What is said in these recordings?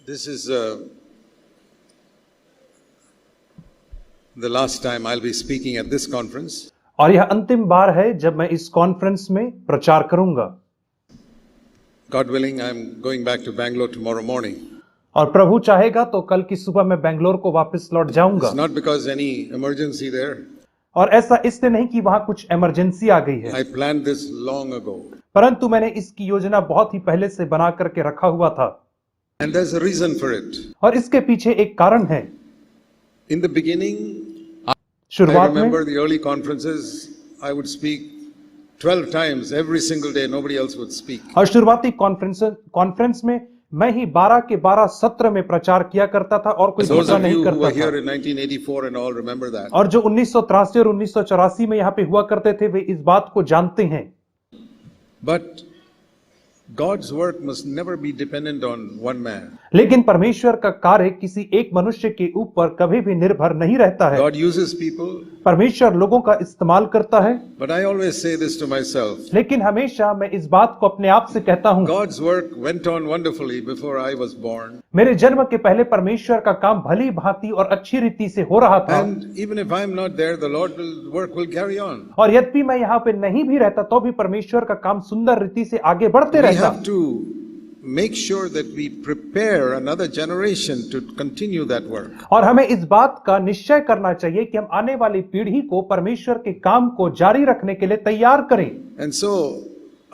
This is the last time I'll be speaking at this conference. और यह अंतिम बार है जब मैं इस कॉन्फ्रेंस में प्रचार करूंगा। God willing, I'm going back to Bangalore tomorrow morning. और प्रभु चाहेगा तो कल की सुबह मैं बेंगलोर को वापस लौट जाऊंगा। It's not because any emergency there. और ऐसा इसलिए नहीं कि वहां कुछ इमरजेंसी आ गई है। I planned this long ago. परंतु मैंने इसकी योजना बहुत ही पहले से बना करके रखा हुआ था। And there's a reason for it. और इसके पीछे एक कारण है। In the beginning, I शुरुआत में remember the early conferences, I would speak 12 times every single day. Nobody else would speak. और शुरुआती कॉन्फ्रेंस में मैं ही 12 के 12 सत्र में प्रचार किया करता था और कोई Those दूसरा of नहीं you who करता were here था। in 1984 and all remember that. और जो 1983 और 1984 में यहाँ पे हुआ करते थे वे इस बात को जानते हैं। But God's work must never be dependent on one man. लेकिन परमेश्वर का कार्य किसी एक मनुष्य के ऊपर कभी भी निर्भर नहीं रहता है। God uses people, परमेश्वर लोगों का इस्तेमाल करता है। but I always say this to myself. लेकिन हमेशा मैं इस बात को अपने आप से कहता हूँ, God's work went on wonderfully before I was born. मेरे जन्म के पहले परमेश्वर का काम भली भांति और अच्छी रीति से हो रहा था। And even if I'm not there, the work will carry on. और यद्यपि मैं यहाँ पे नहीं भी रहता तो भी परमेश्वर का काम सुंदर रीति से आगे बढ़ते We रहता। have to make sure that we prepare another generation to continue that work. और हमें इस बात का निश्चय करना चाहिए कि हम आने वाली पीढ़ी को परमेश्वर के काम को जारी रखने के लिए तैयार करें। And so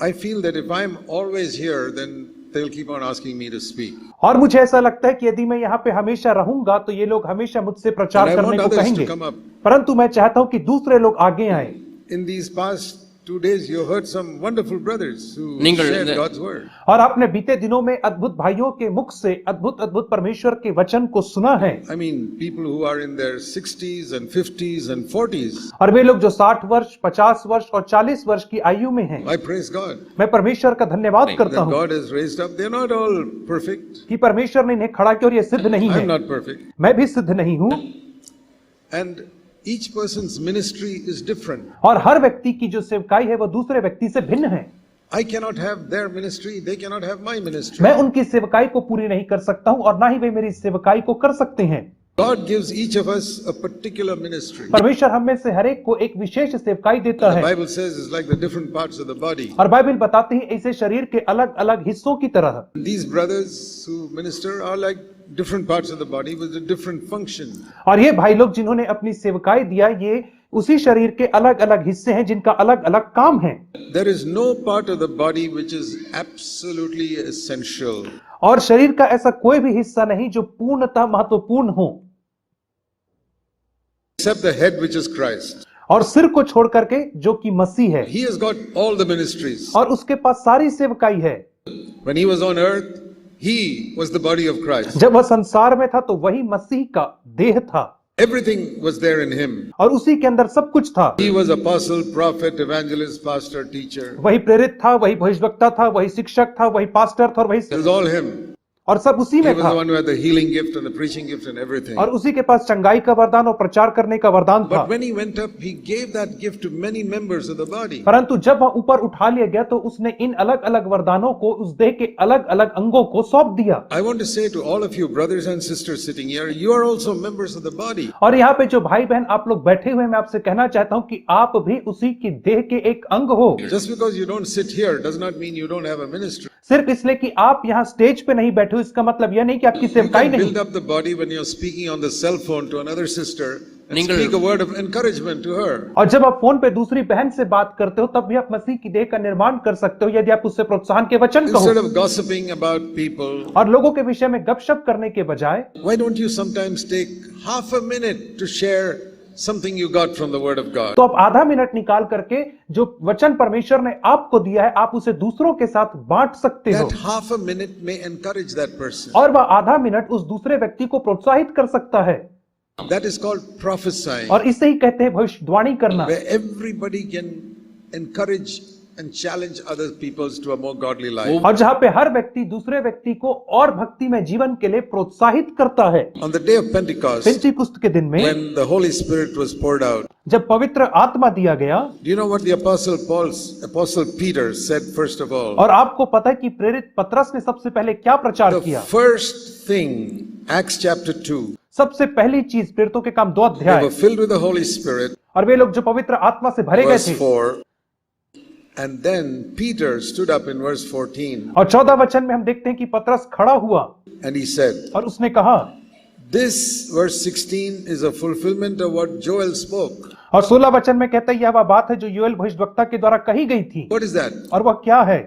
I feel that if I'm always here, then they'll keep on asking me to speak. और मुझे ऐसा लगता है कि यदि मैं यहाँ पे हमेशा रहूंगा तो ये लोग हमेशा मुझसे And प्रचार I करने want को others कहेंगे, to come up. परंतु मैं चाहता हूँ कि दूसरे लोग आगे आए। In these past 2 days, you heard some wonderful brothers who நீங்கள் shared இந்த- God's word. और आपने बीते दिनों में अद्भुत भाइयों के मुख से अद्भुत अद्भुत परमेश्वर के वचन को सुना है। I mean, people who are in their 60s and 50s and 40s. और वे लोग जो 60 वर्ष 50 वर्ष और 40 वर्ष की आयु में हैं। I praise God मैं परमेश्वर का धन्यवाद करता that हूँ God has raised up. They're not all perfect. कि परमेश्वर ने इन्हें खड़ा किया और ये सिद्ध नहीं I'm है। not perfect. मैं भी सिद्ध नहीं हूँ। And each person's ministry is different. और हर व्यक्ति की जो सेवकाई है वो दूसरे व्यक्ति से भिन्न है। I cannot have their ministry. They cannot have my ministry. मैं उनकी सेवकाई को पूरी नहीं कर सकता हूँ और ना ही वे मेरी सेवकाई को कर सकते हैं। God gives each of us a particular ministry. परमेश्वर हम में से हर एक को एक विशेष सेवकाई देता The है। Bible says it's like the different parts of the body. और बाइबल बताती है ऐसे शरीर के अलग अलग हिस्सों की तरह। These brothers who minister are like different parts of the body with a different function. और ये भाई लोग जिन्होंने अपनी सेवकाई दिया ये उसी शरीर के अलग अलग हिस्से हैं जिनका अलग अलग काम है। There is no part of the body which is absolutely essential. और शरीर का ऐसा कोई भी हिस्सा नहीं जो पूर्णतः महत्वपूर्ण हो, Except the head, which is Christ. और सिर को छोड़ करके जो कि मसीह है। He has got all the ministries. और उसके पास सारी सेवकाई है। When he was on earth, he was the body of Christ. जब वह संसार में था तो वही मसीह का देह था Everything was there in him. और उसी के अंदर सब कुछ था। He was apostle, prophet, evangelist, pastor, teacher. वही प्रेरित था, वही भविष्यवक्ता था, वही शिक्षक था, वही पास्टर था और It वही was all him. और सब उसी He में was था। the one who had the healing gift and the preaching gift and everything. और उसी के पास चंगाई का वरदान और प्रचार करने का वरदान था। But when he went up, he gave that gift to many members of the body. परंतु जब वह ऊपर उठा लिया गया तो उसने इन अलग अलग वरदानों को उस देह के अलग अलग अंगों को सौंप दिया। I want to say to all of you brothers and sisters sitting here, you are also members of the body. और यहाँ पे जो भाई बहन आप लोग बैठे हुए हैं, मैं आपसे कहना चाहता हूँ कि आप भी उसी की देह के एक अंग हो। Just because you don't sit here does not mean you don't have a ministry. सिर्फ इसलिए कि आप यहाँ स्टेज पे नहीं बैठे हो इसका मतलब यह नहीं कि आपकी You सेवकाई can नहीं। build up the body when you're speaking on the cell phone to another sister and நீங்கள்- speak a word of encouragement to her. और जब आप फोन पे दूसरी बहन से बात करते हो तब भी आप मसीह की देह का निर्माण कर सकते हो यदि आप उससे प्रोत्साहन के वचन Instead कहो। of gossiping about people, और लोगों के विषय में गपशप करने के बजाय why don't you sometimes take half a minute to share something you got from the word of God? तो आप आधा मिनट निकाल करके जो वचन परमेश्वर ने आपको दिया है आप उसे दूसरों के साथ बांट सकते हो That half a minute may encourage that person. और वह आधा मिनट उस दूसरे व्यक्ति को प्रोत्साहित कर सकता है। That is called prophesying, और इसे ही कहते हैं भविष्यवाणी करना, where everybody can encourage and challenge other peoples to a more godly life. और जहाँ पे हर व्यक्ति दूसरे व्यक्ति को और भक्ति में जीवन के लिए प्रोत्साहित करता है। On the day of Pentecost, पेंतीकुस्त के दिन में when the Holy Spirit was poured out, जब पवित्र आत्मा दिया गया, do you know what the Apostle Peter said first of all? और आपको पता है कि प्रेरित पतरस ने सबसे पहले क्या प्रचार The किया? first thing, Acts chapter 2, सबसे पहली चीज प्रेरितों के काम 2 they अध्याय, were filled with the Holy Spirit, और वे लोग जो पवित्र आत्मा से भरे गए verse थे। 4, and then Peter stood up in verse 14 और 14 वचन में हम देखते हैं कि पतरस खड़ा हुआ and he said, और उसने कहा, this verse 16 is a fulfillment of what Joel spoke. और 16 वचन में कहता है यह वह बात है जो योएल भविष्यद्वक्ता के द्वारा कही गई थी। What is that? और वह क्या है?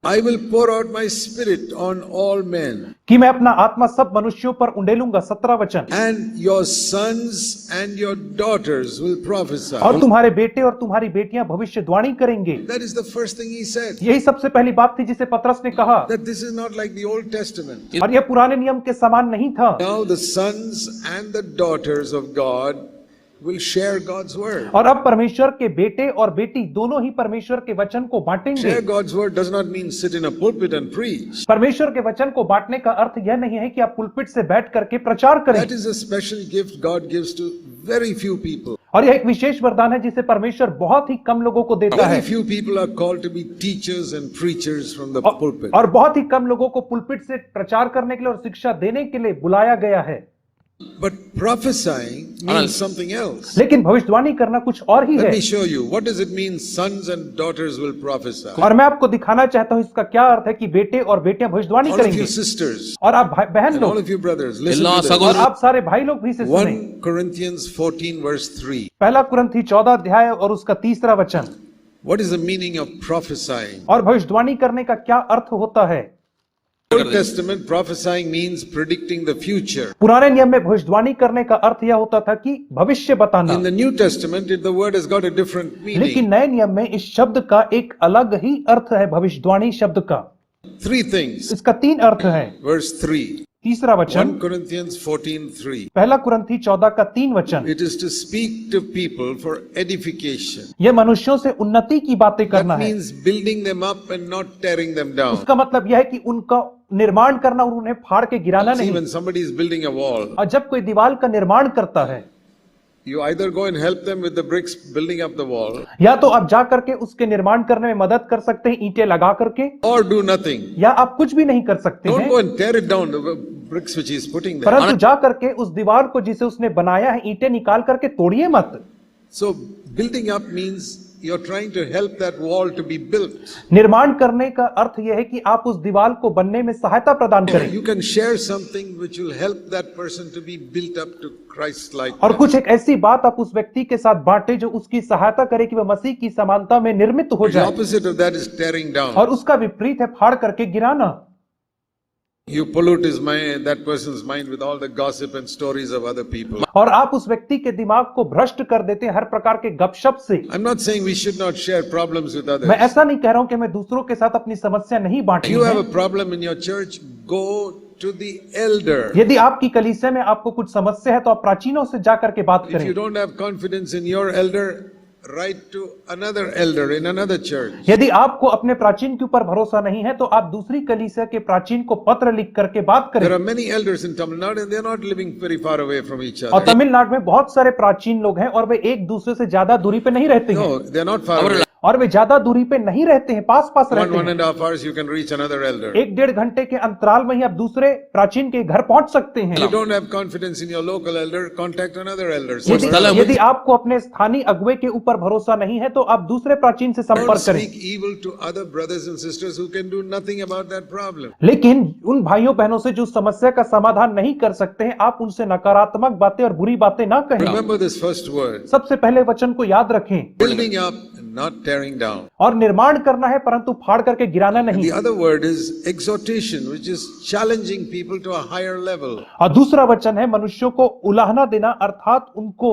I will pour out my spirit on all men, कि मैं अपना आत्मा सब मनुष्यों पर उंडेलूंगा। 17 वचन, and your sons and your daughters will prophesy. और तुम्हारे बेटे और तुम्हारी बेटियां भविष्यवाणी करेंगे। That is the first thing he said. यही सबसे पहली बात थी जिसे पतरस ने कहा, That this is not like the Old Testament. और यह पुराने नियम के समान नहीं था। Now the sons and the daughters of God will share God's word. और अब परमेश्वर के बेटे और बेटी दोनों ही परमेश्वर के वचन को बांटेंगे। Share God's word does not mean sit in a pulpit and preach. परमेश्वर के वचन को बांटने का अर्थ यह नहीं है कि आप पुलपिट से बैठ करके प्रचार करें। That is a special gift God gives to very few people. और यह एक विशेष वरदान है जिसे परमेश्वर बहुत ही कम लोगों को देता Very है। few people are called to be teachers and preachers from the pulpit. और बहुत ही कम लोगों को पुलपिट से प्रचार करने के लिए और शिक्षा देने के लिए बुलाया गया है। But prophesying means something else. लेकिन भविष्यवाणी करना कुछ और ही है। Let me show you. What does it mean sons and daughters will prophesy? और मैं आपको दिखाना चाहता हूं इसका क्या अर्थ है कि बेटे और बेटियां भविष्यवाणी All of करेंगे। you sisters और आप बहन and all लोग of you brothers, listen எல்லா to this. और आप सारे भाई लोग भी इसे सुने। 1 Corinthians 14 verse 3. पहला कुरिन्थी 14 अध्याय और उसका 3 वचन। What is the meaning of prophesying? और भविष्यवाणी करने का क्या अर्थ होता है? Old Testament prophesying means predicting the future. पुराने नियम में भविष्यवाणी करने का अर्थ यह होता था कि भविष्य बताना। In the New Testament, the word has got a different लेकिन meaning. नए नियम में इस शब्द का एक अलग ही अर्थ है भविष्यवाणी शब्द का। 3 things. इसका 3 अर्थ है। Verse 3. 3 वचन, 1 Corinthians 14:3. पहला कुरिन्थी 14 का 3 वचन। It is to speak to people for edification. यह मनुष्यों से उन्नति की बातें करना That है। means building them up and not tearing them down. उसका मतलब यह है कि उनका निर्माण करना और उन्हें फाड़ के गिराना See, नहीं। when somebody is building a wall, और जब कोई दीवार का निर्माण करता है, you either go and help them with the bricks building up the wall, या तो आप जा करके उसके निर्माण करने में मदद कर सकते हैं ईंटें लगा करके, or do nothing. या आप कुछ भी नहीं कर सकते Don't हैं। go and tear it down, the bricks which he is putting there. परंतु जा करके उस दीवार को जिसे उसने बनाया है ईंटें निकाल करके तोड़िए मत। So building up means you're trying to help that wall to be built. निर्माण करने का अर्थ यह है कि आप उस दीवार को बनने में सहायता प्रदान करें You can share something which will help that person to be built up to Christ-like. और कुछ एक ऐसी बात आप उस व्यक्ति के साथ बांटे जो उसकी सहायता करे कि वह मसीह की समानता में निर्मित हो The जाए। opposite of that is tearing down. और उसका विपरीत है फाड़ करके गिराना। You pollute his mind, that person's mind with all the gossip and stories of other people. और आप उस व्यक्ति के दिमाग को भ्रष्ट कर देते हैं हर प्रकार के गपशप से। I'm not saying we should not share problems with others. मैं ऐसा नहीं कह रहा हूं कि मैं दूसरों के साथ अपनी समस्या नहीं If बांटनी you have है। a problem in your church, go to the elder. यदि आपकी कलीसिया में आपको कुछ समस्या है तो आप प्राचीनों से जाकर के बात If you करें। don't have confidence in your elder, write to another elder in another church. यदि आपको अपने प्राचीन के ऊपर भरोसा नहीं है तो आप दूसरी कलीसिया के प्राचीन को पत्र लिख करके बात There करें। are many elders in Tamil Nadu and they're not living very far away from each और other. तमिलनाडु में बहुत सारे प्राचीन लोग हैं और वे एक दूसरे से ज्यादा दूरी पे नहीं रहते हैं। No, they're not far away. और वे ज्यादा दूरी पे नहीं रहते हैं, पास पास रहते One हैं। and a half hours you can reach another elder. 1-1.5 घंटे के अंतराल में ही आप दूसरे प्राचीन के घर पहुंच सकते If you हैं। don't have confidence in your local elder, contact another elder. यदि आपको अपने स्थानीय अगुवे के ऊपर भरोसा नहीं है तो आप दूसरे प्राचीन से Don't संपर्क करें। speak evil to other brothers and sisters who can do nothing about that problem. लेकिन उन भाइयों बहनों से जो समस्या का समाधान नहीं कर सकते हैं, आप उनसे नकारात्मक बातें और बुरी बातें ना कहें। Remember this first word. सबसे पहले वचन को याद रखें। Building up and not tearing down. और निर्माण करना है परंतु फाड़ करके गिराना नहीं। The other word is exhortation, which is challenging people to a higher level. और दूसरा वचन है मनुष्यों को उलाहना देना, अर्थात उनको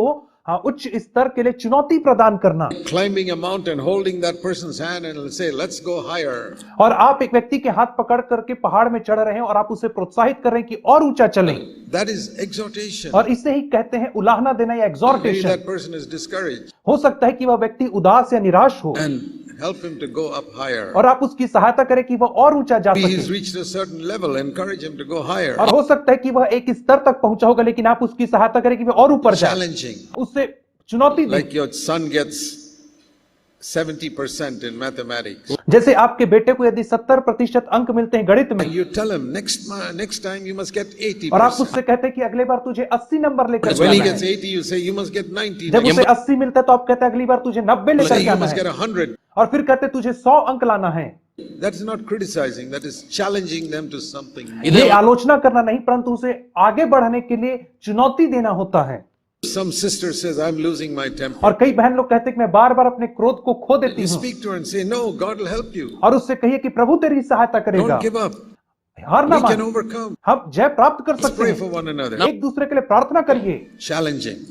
उच्च स्तर के लिए चुनौती प्रदान करना। Climbing a mountain, holding that person's hand and say, let's go higher. और आप एक व्यक्ति के हाथ पकड़ करके पहाड़ में चढ़ रहे हैं और आप उसे प्रोत्साहित कर रहे हैं कि और ऊंचा चलें। That is exhortation. और इसे ही कहते हैं उलाहना देना या Maybe exhortation. that person is discouraged. हो सकता है कि वह व्यक्ति उदास या निराश हो And help him to go up higher. और आप उसकी सहायता करें कि वह और ऊंचा जा Maybe he's सके। reached a certain level, encourage him to go higher. और हो सकता है कि वह एक स्तर तक पहुंचा होगा, लेकिन आप उसकी सहायता करें कि वह और ऊपर जाए। Challenging. उससे चुनौती दें। Like your son gets 70% in mathematics. जैसे आपके बेटे को यदि 70% अंक मिलते हैं गणित में, And you tell him next time you must get 80%. और आप उससे कहते हैं कि अगले बार तुझे 80 नंबर लेकर When he जाना gets है। 80, you say you must get 90. जब उसे 80 मिलता है तो आप कहते हैं अगली बार तुझे 90 You लेकर say you जाना must get है, 100. और फिर कहते हैं तुझे 100 अंक लाना है। That is not criticizing, that is challenging them to something. ये आलोचना करना नहीं, परंतु उसे आगे बढ़ने के लिए चुनौती देना होता है। Some sister says, I'm losing my temper. और कई बहन लोग कहते हैं कि मैं बार बार अपने क्रोध को खो देती You हूँ, speak to her and say, no, God will help you. और उससे कहिए कि प्रभु तेरी सहायता करेगा, Don't give up. हार ना We can मान, overcome. हम जय प्राप्त कर Let's सकते pray for हैं। one another. एक दूसरे के लिए प्रार्थना करिए, Challenging.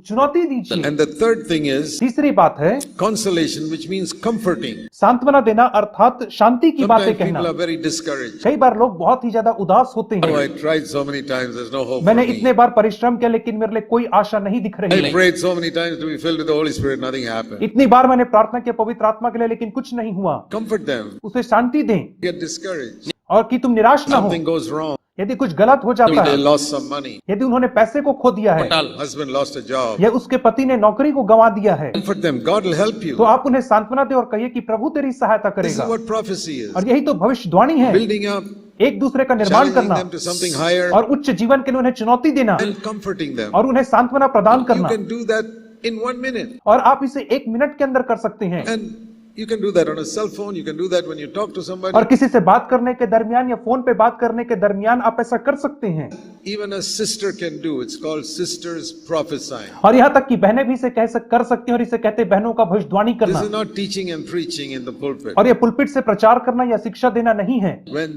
चुनौती दीजिए। And the third thing is तीसरी बात है consolation, which means comforting. सांत्वना देना, अर्थात शांति की बातें Sometimes कहना। people are very discouraged. कई बार लोग बहुत ही ज्यादा उदास होते Oh, हैं। I tried so many times, there's no hope for मैंने me. इतने बार परिश्रम किया, लेकिन मेरे लिए कोई आशा नहीं दिख रही I है। prayed so many times to be filled with the Holy Spirit, nothing happened. इतनी बार मैंने प्रार्थना की पवित्र आत्मा के लिए, लेकिन कुछ नहीं हुआ। Comfort them. उसे शांति दें, Get discouraged. और कि तुम निराश ना हो। Something goes wrong. यदि कुछ गलत हो जाता Maybe they है, lost some money. यदि उन्होंने पैसे को खो दिया है, Husband lost a job. या उसके पति ने नौकरी को गंवा दिया है, Comfort them. God will help तो you. आप उन्हें सांत्वना दें और कहिए कि प्रभु तेरी सहायता This is करेगा। what prophecy is. और यही तो भविष्यवाणी है, Building up, एक दूसरे का निर्माण challenging करना them to something higher, और उच्च जीवन के लिए उन्हें चुनौती देना and comforting them. और उन्हें सांत्वना प्रदान You करना। can do that in 1 minute. और आप इसे 1 मिनट के अंदर कर सकते हैं। And you can do that on a cell phone. You can do that when you talk to somebody. और किसी से बात करने के दरमियान या फोन पे बात करने के दरमियान आप ऐसा कर सकते हैं। Even a sister can do. It's called sisters prophesying. और यहाँ तक कि बहनें भी इसे कर सकती हैं, और इसे कहते हैं बहनों का भविष्यवाणी This करना। is not teaching and preaching in the pulpit. और ये पुलपिट से प्रचार करना या शिक्षा देना नहीं है। When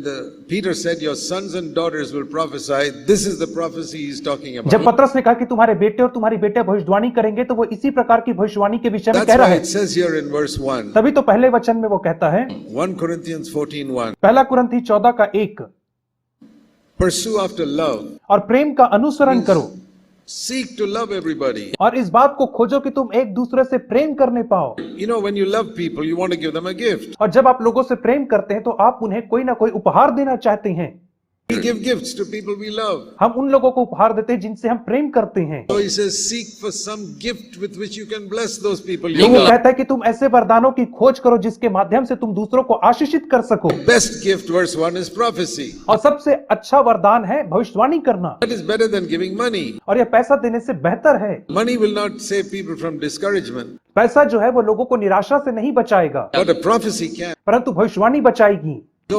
Peter said, your sons and daughters will prophesy, this is the prophecy he's talking जब about. पतरस ने कहा कि तुम्हारे बेटे और तुम्हारी बेटे भविष्यवाणी करेंगे, तो वो इसी प्रकार की भविष्यवाणी के विषय में That's कह रहा why है। it says here in verse 1, तभी तो पहले वचन में वो कहता है, 1 Corinthians 14:1, पहला कुरिन्थी 14:1, pursue after love. और प्रेम का अनुसरण करो, Seek to love everybody. और इस बात को खोजो कि तुम एक दूसरे से प्रेम करने पाओ। You know, when you love people, you want to give them a gift. और जब आप लोगों से प्रेम करते हैं तो आप उन्हें कोई ना कोई उपहार देना चाहते हैं। We give gifts to people we love. हम उन लोगों को उपहार देते हैं जिनसे हम प्रेम करते हैं। So he says, seek for some gift with which you can bless those people तो you वो love. कहता है कि तुम ऐसे वरदानों की खोज करो जिसके माध्यम से तुम दूसरों को आशीषित कर सको। Best gift, verse 1, is prophecy. और सबसे अच्छा वरदान है भविष्यवाणी करना, That is better than giving money. और यह पैसा देने से बेहतर है। Money will not save people from discouragement, पैसा जो है वो लोगों को निराशा से नहीं बचाएगा, but a prophecy can. परंतु भविष्यवाणी बचाएगी। So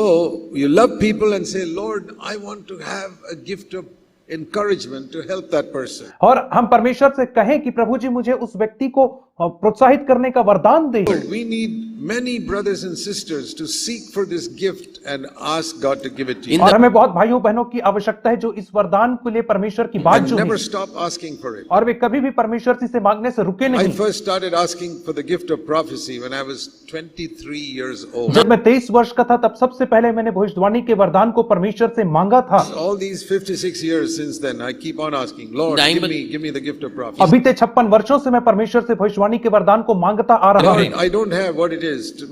you love people and say, Lord, I want to have a gift of encouragement to help that person. और हम परमेश्वर से कहें कि प्रभु जी मुझे उस व्यक्ति को प्रोत्साहित करने का वरदान दे। Lord, we need many brothers and sisters to seek for this gift and ask God to give it to you. और हमें बहुत भाइयों बहनों की आवश्यकता है जो इस वरदान के लिए परमेश्वर की बात And जो never है, stop asking for it. और वे कभी भी परमेश्वर से इसे मांगने से रुके I नहीं। first started asking for the gift of prophecy when I was 23 years old. जब मैं 23 वर्ष का था तब सबसे पहले मैंने भविष्यवाणी के वरदान को परमेश्वर से मांगा था। All these 56 years since then, I keep on asking, Lord, give me the gift of prophecy. अभी ते 56 वर्षों से मैं परमेश्वर से भविष्यवाणी के वरदान को मांगता आ रहा Lord, हूँ, I don't have what it is,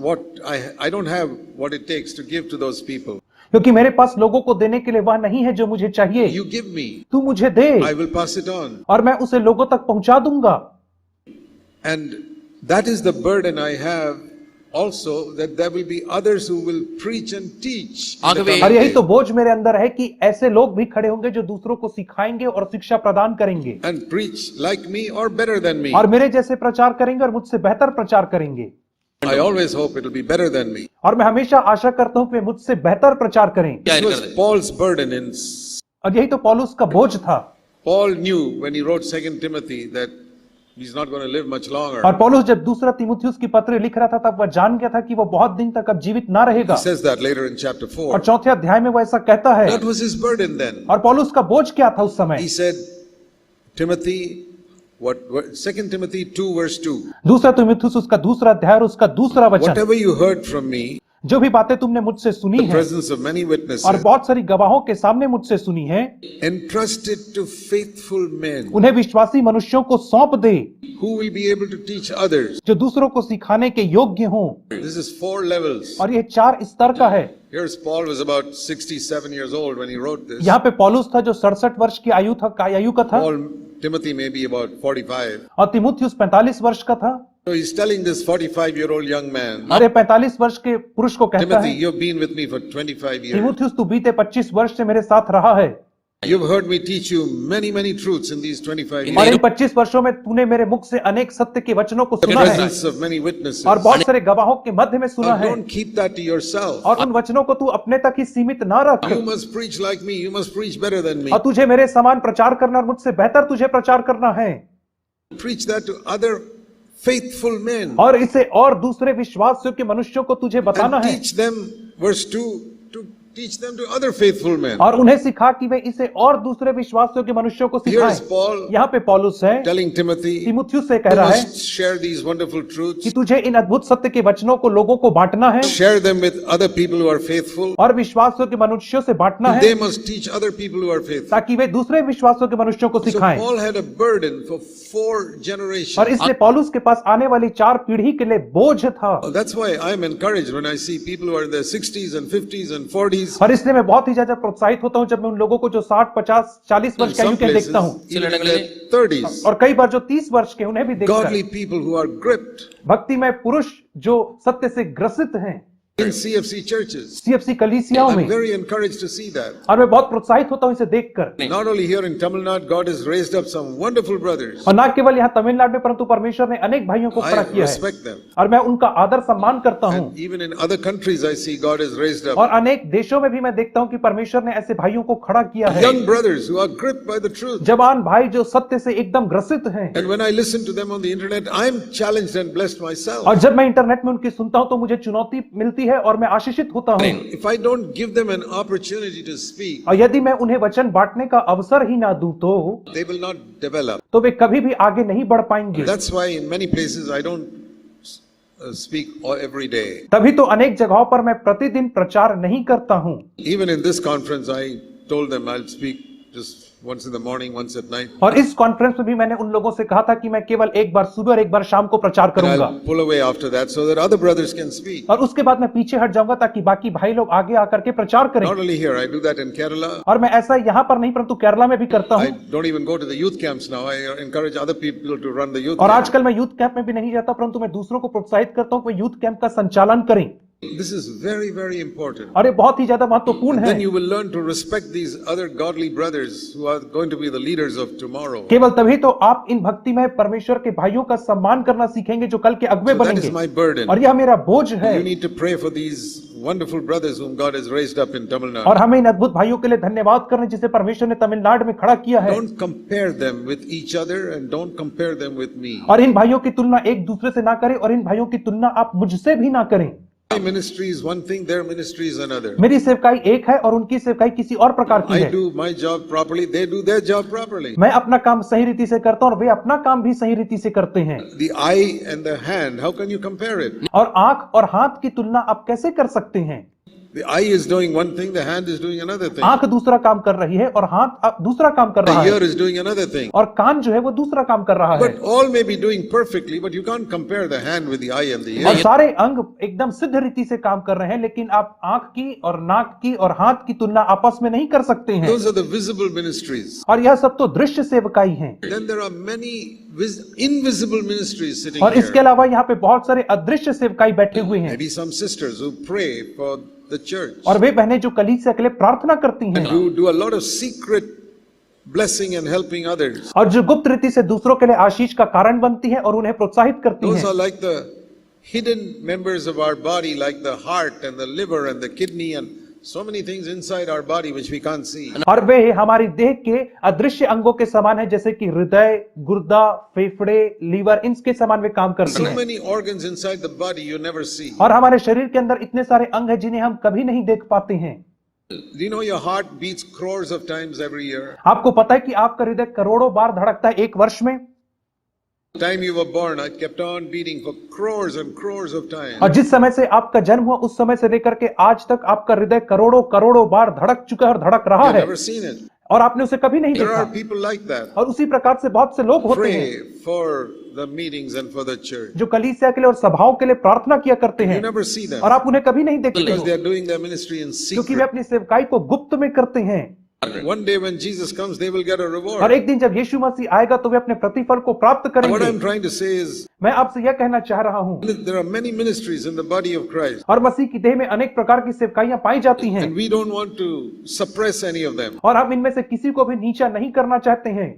I don't have what it takes to give to those people. क्योंकि मेरे पास लोगों को देने के लिए वह नहीं है जो मुझे चाहिए। You give me, तू मुझे दे I will pass it on. और मैं उसे लोगों तक पहुंचा दूंगा। And that is the burden I have also, that there will be others who will preach and teach. in the coming और यही day. तो बोझ मेरे अंदर है कि ऐसे लोग भी खड़े होंगे जो दूसरों को सिखाएंगे और शिक्षा प्रदान करेंगे, And preach like me or better than me. और मेरे जैसे प्रचार करेंगे और मुझसे बेहतर प्रचार करेंगे। I always hope it will be better than me. और मैं हमेशा आशा करता हूं कि वे मुझसे बेहतर प्रचार करें। This was Paul's burden. और यही तो पौलुस का बोझ था। Paul knew when he wrote 2 Timothy that he's not going to live much longer. और पौलुस जब दूसरा तीमुथियुस की पत्र लिख रहा था तब वह जान गया था कि वह बहुत दिन तक अब जीवित ना रहेगा। He says that later in chapter 4. और 4थे अध्याय में वह ऐसा कहता है। That was his burden then. और पौलुस का बोझ क्या था उस समय? He said, Timothy, 2 Timothy 2 verse 2. दूसरा तीमुथियुस उसका दूसरा अध्याय और उसका दूसरा वचन, Whatever you heard from me, जो भी बातें तुमने मुझसे सुनी the हैं presence of many और witnesses, बहुत सारी गवाहों के सामने मुझसे सुनी हैं, entrust it to faithful men उन्हें विश्वासी मनुष्यों को सौंप दे who will be able to teach others. जो दूसरों को सिखाने के योग्य हों। This is 4 levels. और ये 4 स्तर का है। Here's Paul was about 67 years old when he wrote this. यहाँ पे पौलुस था जो 67 वर्ष की आयु का था Timothy may be about 45. और तिमुथियुस 45 वर्ष का था। So he's telling this 45-year-old young man, अरे 45 वर्ष के पुरुष को कहता Timothy, है, you've been with me for 25 years. तिमुथियुस तू बीते 25 वर्ष से मेरे साथ रहा है You've heard me teach you many truths in these 25 और years. इन 25 वर्षों में तूने मेरे मुख से अनेक सत्य के वचनों को The सुना है presence of many witnesses. और बहुत सारे गवाहों के मध्य में सुना Now, है don't keep that to yourself. और उन वचनों को तू अपने तक ही सीमित ना रख You must preach like me. You must preach better than me. और तुझे मेरे समान प्रचार करना और मुझसे बेहतर तुझे प्रचार करना है Preach that to other faithful men. और इसे और दूसरे विश्वास योग्य मनुष्यों को तुझे बताना And है teach them, verse 2, to teach them to other faithful men. और उन्हें सिखा कि वे इसे और दूसरे विश्वास योग्य मनुष्यों को Here's सिखाएं। Paul यहाँ पे पौलुस है telling Timothy, तिमुथियुस से कह you रहा है must share these wonderful कि truths. तुझे इन अद्भुत सत्य के वचनों को लोगों को बांटना है Share them with other people who are faithful. और विश्वास योग्य मनुष्यों से बांटना है They must teach other people who are faithful. ताकि वे दूसरे विश्वास योग्य मनुष्यों को So सिखाएं। Paul had a burden for 4 और generations. इसलिए पौलुस के पास आने वाली 4 पीढ़ी के लिए बोझ था That's why I'm encouraged when I see people who are in their 60s and 50s and 40s. और इसलिए मैं बहुत ही ज्यादा प्रोत्साहित होता हूं जब मैं उन लोगों को जो 60, 50, 40 वर्ष In के आयु some के places, देखता हूं even in their 30s. और कई बार जो 30 वर्ष के उन्हें भी देखता Godly है people who are gripped भक्तिमय पुरुष जो सत्य से ग्रसित हैं in CFC churches. सीएफसी कलीसियाओं I'm में very encouraged to see that. और मैं बहुत प्रोत्साहित होता हूं इसे देखकर Not only here in Tamil Nadu, God has raised up some wonderful brothers. और न केवल यहाँ तमिलनाडु में परंतु परमेश्वर ने अनेक भाइयों को खड़ा I किया है respect them. और मैं उनका आदर सम्मान करता हूं And even in other countries, I see God has raised up और अनेक देशों में भी मैं देखता हूं कि परमेश्वर ने ऐसे भाइयों को खड़ा किया है young brothers who are gripped by the truth. जवान भाई जो सत्य से एकदम ग्रसित हैं And when I listen to them on the internet, I'm challenged and blessed myself. और जब मैं इंटरनेट में उनकी सुनता हूं तो मुझे चुनौती मिलती है और मैं आशीषित होता हूं If I don't give them an opportunity to speak, और यदि मैं उन्हें वचन बांटने का अवसर ही ना दूं तो they will not develop. वे कभी भी आगे नहीं बढ़ पाएंगे That's why in many places I don't speak every day. तभी तो अनेक जगहों पर मैं प्रतिदिन प्रचार नहीं करता हूं Even in this conference, I told them I'll speak just once in the morning, once at night. और इस कॉन्फ्रेंस में भी मैंने उन लोगों से कहा था कि मैं केवल एक बार सुबह और एक बार शाम को प्रचार And करूंगा I'll pull away after that so that other brothers can speak. और उसके बाद मैं पीछे हट जाऊंगा ताकि बाकी भाई लोग आगे आकर के प्रचार करें Not only here, I do that in Kerala. और मैं ऐसा यहाँ पर नहीं परंतु केरला में भी करता I हूँ don't even go to the youth camps now. I encourage other people to run the youth और camp. आजकल मैं यूथ कैंप में भी नहीं जाता परंतु मैं दूसरों को प्रोत्साहित करता हूँ कि वे यूथ कैंप का संचालन करें This is very important. और ये बहुत ही ज्यादा महत्वपूर्ण है Then you will learn to respect these other godly brothers who are going to be the leaders of tomorrow. केवल तभी तो आप इन भक्तिमय परमेश्वर के भाइयों का सम्मान करना सीखेंगे जो कल के अगुवे So that बनेंगे is my burden. और यह मेरा बोझ है You need to pray for these wonderful brothers whom God has raised up in Tamil और Nadu. हमें इन अद्भुत भाइयों के लिए धन्यवाद करने जिसे परमेश्वर ने तमिलनाडु में खड़ा किया है Don't compare them with each other and don't compare them with me. और इन भाइयों की तुलना एक दूसरे से ना करें और इन भाइयों की तुलना आप मुझसे भी ना करें My ministry is one thing, their ministry is another. मेरी सेवकाई एक है और उनकी सेवकाई किसी और प्रकार की I है do my job properly, they do their job properly. मैं अपना काम सही रीति से करता हूं और वे अपना काम भी सही रीति से करते हैं The eye and the hand, how can you compare it? और आंख और हाथ की तुलना आप कैसे कर सकते हैं The eye is doing one thing, the hand is doing another thing. आंख दूसरा काम कर रही है और हाथ दूसरा काम कर रहा The है ear is doing another thing. और कान जो है वो दूसरा काम कर रहा है But all may be doing perfectly, but you can't compare the hand with the eye and the और ear. सारे अंग एकदम सिद्ध रीति से काम कर रहे हैं लेकिन आप आंख की और नाक की और हाथ की तुलना आपस में नहीं कर सकते हैं Those are the visible ministries. और यह सब तो दृश्य सेवकाई हैं Then there are many invisible ministries sitting और इसके here. अलावा यहाँ पे बहुत सारे अदृश्य सेवकाई बैठे हुए हैं Maybe some sisters who pray for the church और वे बहनें जो कलीसिया के लिए प्रार्थना करती हैं and who do a lot of secret blessing and helping others. और जो गुप्त रीति से दूसरों के लिए आशीष का कारण बनती हैं और उन्हें प्रोत्साहित करती Those हैं are like the hidden members of our body, like the heart and the liver and the kidney and so many things inside our body which we can't see. और वे हमारी देह के अदृश्य अंगों के समान है जैसे कि हृदय गुर्दा फेफड़े लीवर इनके समान वे काम करती So हैं many organs inside the body you never see. और हमारे शरीर के अंदर इतने सारे अंग हैं जिन्हें हम कभी नहीं देख पाते हैं Do you know your heart beats crores of times every year? आपको पता है कि आपका हृदय करोड़ों बार धड़कता है एक वर्ष में time you were born, I kept on beating for crores and crores of times. और जिस समय से आपका जन्म हुआ उस समय से लेकर के आज तक आपका हृदय करोड़ों करोड़ों बार धड़क चुका है और धड़क रहा You've है never seen it. और आपने उसे कभी नहीं There are देखा। people like that. और उसी प्रकार से बहुत से लोग होते हैं Pray for the meetings and for the church. जो कलीसिया के लिए और सभाओं के लिए प्रार्थना किया करते You हैं never see them और आप उन्हें कभी नहीं देखते because हो they are doing their ministry in क्योंकि वे secret. अपनी सेवकाई को गुप्त में करते हैं। One day when Jesus comes, they will get a और reward. एक दिन जब यीशु मसीह आएगा तो वे अपने प्रतिफल को प्राप्त What करेंगे। I'm trying to say is, मैं आपसे यह कहना चाह रहा हूं there are many ministries in the body of Christ, और मसीह की देह में अनेक प्रकार की सेवकाइयां पाई जाती हैं and we don't want to suppress any of them. और हम इनमें से किसी को भी नीचा नहीं करना चाहते हैं।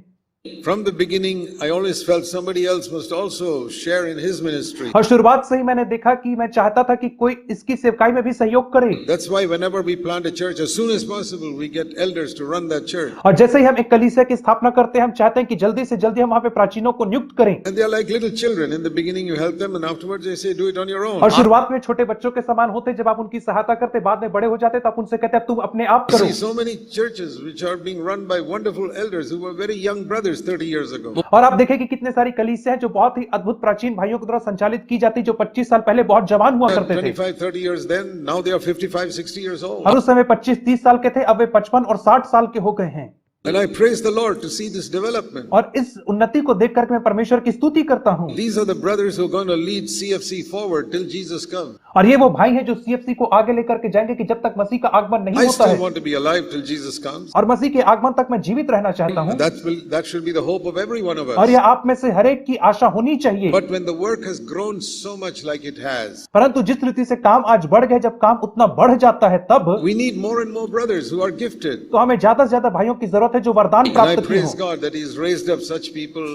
From the beginning, I always felt somebody else must also share in his ministry. और शुरुआत से ही मैंने देखा कि मैं चाहता था कि कोई इसकी सेवकाई में भी सहयोग करे। That's why whenever we plant a church, as soon as possible, we get elders to run that church. और जैसे ही हम एक कलीसिया की स्थापना करते हैं हम चाहते हैं कि जल्दी से जल्दी हम वहां पे प्राचीनों को नियुक्त करें। And they are like little children. In the beginning, you help them, and afterwards, they say, "Do it on your own." और शुरुआत में छोटे बच्चों के समान होते, जब आप उनकी सहायता करते, बाद में बड़े हो जाते तो आप उनसे कहते हैं तुम अपने आप करो। See, so many churches which are being run by wonderful elders who were very young brothers 30 years ago. और आप देखें कि कितने सारी कलीसिया हैं जो बहुत ही अद्भुत प्राचीन भाइयों के द्वारा संचालित की जाती, जो 25 साल पहले बहुत जवान हुआ करते थे 25, 30 years then, now they are 55, 60 years old. और उस समय 25-30 साल के थे, अब वे 55 और 60 साल के हो गए हैं। And I praise the Lord to see this development. और इस उन्नति को देख करके मैं परमेश्वर की स्तुति करता हूँ। These are the brothers who are going to lead CFC forward till Jesus comes. और ये वो भाई हैं जो सीएफसी को आगे लेकर के जाएंगे कि जब तक मसीह का आगमन नहीं I होता still है want to be alive till Jesus comes. और मसीह के आगमन तक मैं जीवित रहना चाहता हूँ That should be the hope of every one of और us. यह आप में से हर एक की आशा होनी चाहिए। But when the work has grown so much like it has, परंतु जिस रीति से काम आज बढ़ गए, जब काम उतना बढ़ जाता है तब we need more and more brothers who are gifted. तो हमें ज्यादा से ज्यादा भाइयों की जरूरत है जो वरदान And I प्राप्त किए praise हों। God that He's raised up such people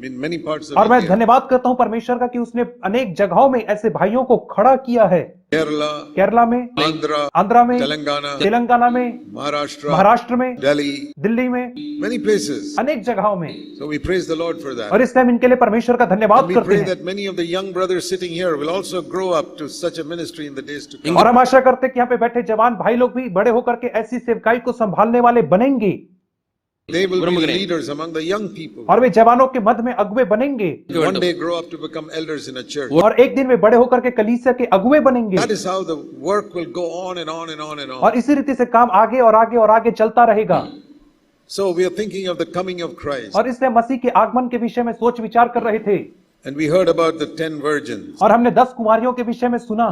in many parts of और मैं India. धन्यवाद करता हूँ परमेश्वर का कि उसने अनेक जगहों में ऐसे भाइयों को खड़ा किया है। Kerala, केरला में, आंध्रा में, Telangana, तेलंगाना में, Maharashtra, महाराष्ट्र में, Delhi, दिल्ली में, many places. अनेक जगहों में। So we praise the Lord for that. और इसलिए हम इनके लिए परमेश्वर का धन्यवाद And we करते pray हैं that many of the young brothers sitting here will also grow up to such a ministry in the days to come. और हम आशा करते हैं कि यहाँ पे बैठे जवान भाई लोग भी बड़े होकर के ऐसी सेवकाई को संभालने वाले बनेंगे They will be leaders among the young people. और वे जवानों के मध्य में अगुवे बनेंगे One day grow up to become elders in a church. और एक दिन वे बड़े होकर के कलीसिया के अगुवे बनेंगे That is how the work will go on and on and on and on. और इसी रीति से काम आगे और आगे और आगे चलता रहेगा। So we are thinking of the coming of Christ. और इसलिए मसीह के आगमन के विषय में सोच विचार कर रहे थे And we heard about the 10 virgins. और हमने 10 कुमारियों के विषय में सुना।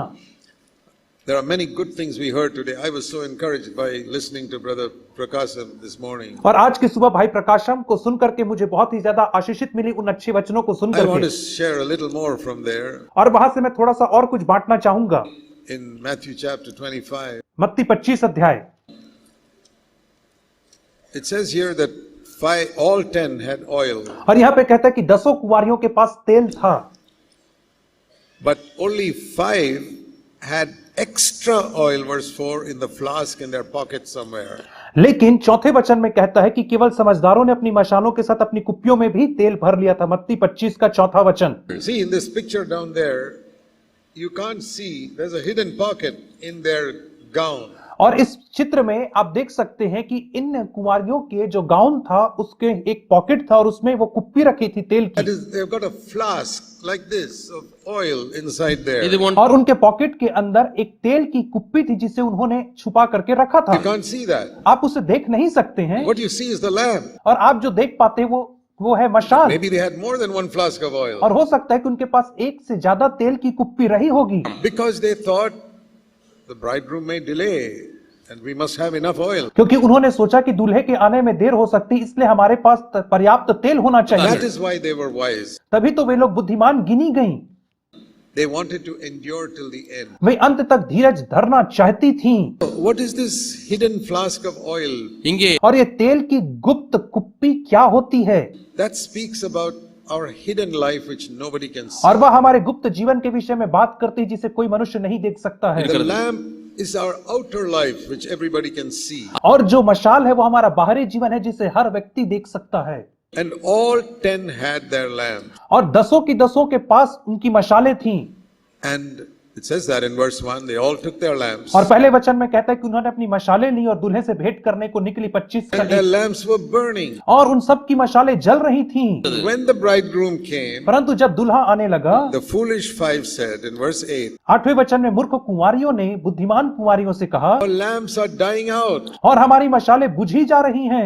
There are many good things we heard today. I was so encouraged by listening to Brother Prakasam this morning. और आज की सुबह भाई प्रकाशम को सुन करके मुझे बहुत ही ज्यादा आशीषित मिली उन अच्छे वचनों को सुन I want करके। to share a little more from there. और वहां से मैं थोड़ा सा और कुछ बांटना चाहूंगा। In Matthew chapter 25, मत्ती 25 अध्याय, it says here that all 10 had oil, और यहाँ पे कहता है कि 10 कुमारियों के पास तेल था, but only 5 had extra oil, verse 4, in the flask in their pocket somewhere. लेकिन चौथे वचन में कहता है कि केवल समझदारों ने अपनी मशालों के साथ अपनी कुप्पियों में भी तेल भर लिया था। मत्ती 25 का चौथा वचन। See, in this picture down there, you can't see, there's a hidden pocket in their gown. और इस चित्र में आप देख सकते हैं कि इन कुमारियों के जो गाउन था उसके एक पॉकेट था और उसमें वो कुप्पी रखी थी तेल That की, is, they've got a flask like this of oil inside there. और उनके पॉकेट के अंदर एक तेल की कुप्पी थी जिसे उन्होंने छुपा करके रखा था। You can't see that. आप उसे देख नहीं सकते हैं What you see is the lamp. और आप जो देख पाते हैं वो है मशाल। Maybe they had more than one flask of oil. और हो सकता है कि उनके पास एक से ज्यादा तेल की कुप्पी रही होगी, Because they thought the bridegroom may delay and we must have enough oil. क्योंकि उन्होंने सोचा कि दूल्हे के आने में देर हो सकती, इसलिए हमारे पास पर्याप्त तेल होना That चाहिए। is why they were wise. तभी तो वे लोग बुद्धिमान गिनी गईं। They wanted to endure till the end. वे अंत तक धीरज धरना चाहती थीं। What is this hidden flask of oil? और ये तेल की गुप्त कुप्पी क्या होती है? That speaks about our hidden life which nobody can see. और वह हमारे गुप्त जीवन के विषय में बात करती है जिसे कोई मनुष्य नहीं देख सकता है। The lamp is our outer life which everybody can see. और जो मशाल है वो हमारा बाहरी जीवन है जिसे हर व्यक्ति देख सकता है। And all 10 had their lamp. और 10 की 10 के पास उनकी मशालें थीं। And It says that in verse 1, they all took their lamps. और पहले वचन में कहता है कि उन्होंने अपनी मशालें ली और दूल्हे से भेंट करने को निकली 25 का And their एक, lamps were burning. और उन सब की मशालें जल रही थीं। When the bridegroom came, परंतु जब दूल्हा आने लगा, the foolish five said in verse 8, 8वें वचन में मूर्ख कुंवारियों ने बुद्धिमान कुंवारियों से कहा, our lamps are dying out. और हमारी मशालें बुझी जा रही हैं।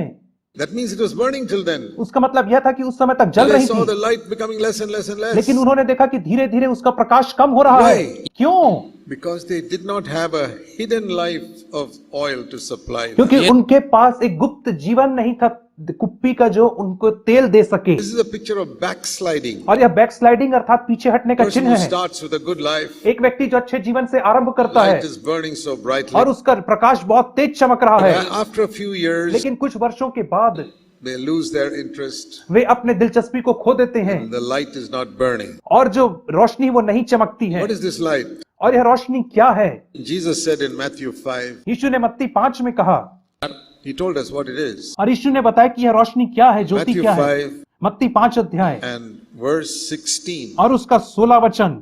That means it was burning till then. उसका मतलब यह था कि उस समय तक जल They रही saw थी, the light becoming less and less and less. लेकिन उन्होंने देखा कि धीरे धीरे उसका प्रकाश कम हो रहा है। Why? क्यों? Because they did not have a hidden life of oil to supply them. क्योंकि उनके पास एक गुप्त जीवन नहीं था कुप्पी का जो उनको तेल दे सके। This is a picture of backsliding. और यह बैकस्लाइडिंग अर्थात पीछे हटने का Person चिन्ह who है। starts with a good life, एक व्यक्ति जो अच्छे जीवन से आरंभ करता है light is burning so brightly. और उसका प्रकाश बहुत तेज चमक रहा है, After a few years, लेकिन कुछ वर्षों के बाद they lose their interest. वे अपने दिलचस्पी को खो देते हैं The light is not burning. और जो रोशनी वो नहीं चमकती है। What is this light? और यह रोशनी क्या है? Jesus said in Matthew 5, यीशु ने मत्ती 5 में कहा, He told us what it is. और यीशु ने बताया कि यह रोशनी क्या है, ज्योति Matthew क्या है। 5 मत्ती 5 अध्याय and verse 16. और उसका 16 वचन,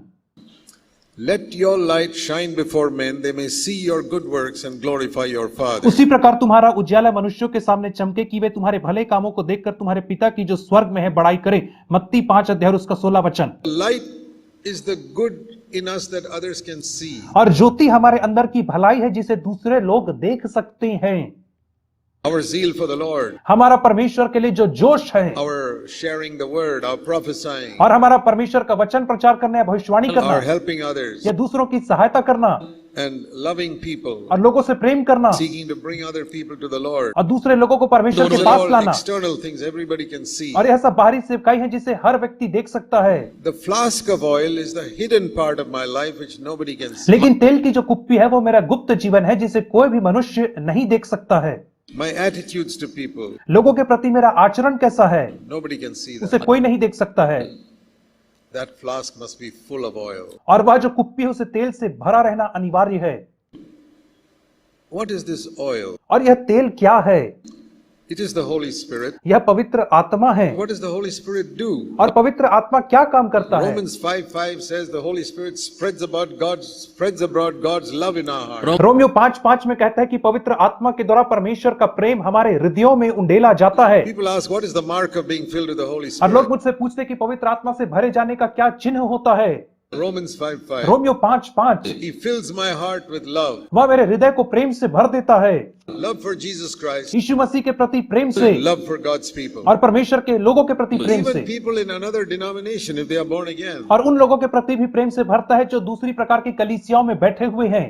Let your light shine before men, they may see your good works and glorify your Father. उसी प्रकार तुम्हारा उज्याला मनुष्यों के सामने चमके कि वे तुम्हारे भले कामों को देखकर तुम्हारे पिता की जो स्वर्ग में है बड़ाई करें। मत्ती 5 अध्याय और उसका 16 वचन। Light is the good in us that others can see. और ज्योति हमारे अंदर की भलाई है जिसे दूसरे लोग देख सकते हैं। Our zeal for the Lord, हमारा परमेश्वर के लिए जो जोश है, our sharing the word, our prophesying, और हमारा परमेश्वर का वचन प्रचार करना या भविष्यवाणी करना our helping others, या दूसरों की सहायता करना and loving people, और लोगों से प्रेम करना seeking to bring other people to the Lord. और दूसरे लोगों को परमेश्वर Those के are पास all लाना, external things everybody can see. और यह सब बाहरी सेवकाई है जिसे हर व्यक्ति देख सकता है। The flask of oil is the hidden part of my life which nobody can see. लेकिन तेल की जो कुप्पी है वो मेरा गुप्त जीवन है जिसे कोई भी मनुष्य नहीं देख सकता है। My attitudes to people, लोगों के प्रति मेरा आचरण कैसा है nobody can see उसे that. कोई नहीं देख सकता है। That flask must be full of oil. और वह जो कुप्पी है उसे तेल से भरा रहना अनिवार्य है। What is this oil? और यह तेल क्या है? It is the Holy Spirit. यह पवित्र आत्मा है। What does the Holy Spirit do? और पवित्र आत्मा क्या काम करता है? Romans 5:5 says the Holy Spirit spreads abroad God's love in our heart. Romeo 5:5 में कहता है कि पवित्र आत्मा के द्वारा परमेश्वर का प्रेम हमारे हृदयों में उंडेला जाता है। People ask, what is the mark of being filled with the Holy और लोग Spirit? मुझसे पूछते हैं कि पवित्र आत्मा से भरे जाने का क्या चिन्ह होता है? Romans 5:5. Romeo 5:5 He fills my heart with love. वह मेरे हृदय को प्रेम से भर देता है, Love for Jesus Christ. यीशु मसीह के प्रति प्रेम से Love for God's people. और परमेश्वर के लोगों के प्रति प्रेम Even से, people in another denomination, if they are born again. और उन लोगों के प्रति भी प्रेम से भरता है जो दूसरी प्रकार की कलीसियाओं में बैठे हुए हैं।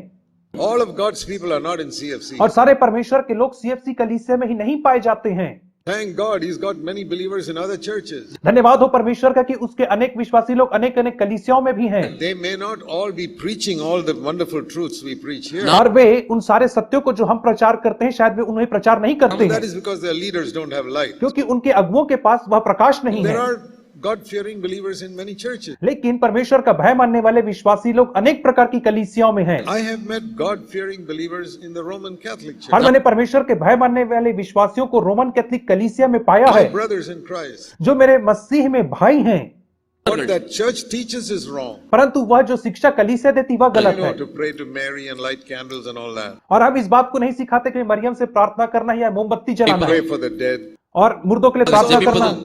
All of God's people are not in CFC. और सारे परमेश्वर के लोग सीएफसी कलीसिया में ही नहीं पाए जाते हैं। Thank God he's got many believers in other churches. धन्यवाद हो परमेश्वर का कि उसके अनेक विश्वासी लोग अनेक अनेक कलीसियाओं में भी हैं, They may not all be preaching all the wonderful truths we preach here. और वे उन सारे सत्यों को जो हम प्रचार करते हैं शायद वे उन्हें प्रचार नहीं करते That हैं is because their leaders don't have light. क्योंकि उनके अगुओं के पास वह प्रकाश नहीं There है। are God-fearing believers in many churches. लेकिन परमेश्वर का भय मानने वाले विश्वासी लोग अनेक प्रकार की कलीसियाओं में हैं। I have met God-fearing believers in the Roman Catholic और Church. मैंने परमेश्वर के भय मानने वाले विश्वासियों को रोमन कैथलिक कलीसिया में पाया My है, brothers in Christ. जो मेरे मसीह में भाई हैं, What that church teaches is wrong. परंतु वह जो शिक्षा कलीसिया देती वह You गलत know, है। to pray to Mary and light candles and all that. और हम इस बात को नहीं सिखाते कि मरियम से प्रार्थना करना या मोमबत्ती जलाना Pray for the dead. और मुर्दों के लिए प्रार्थना करना,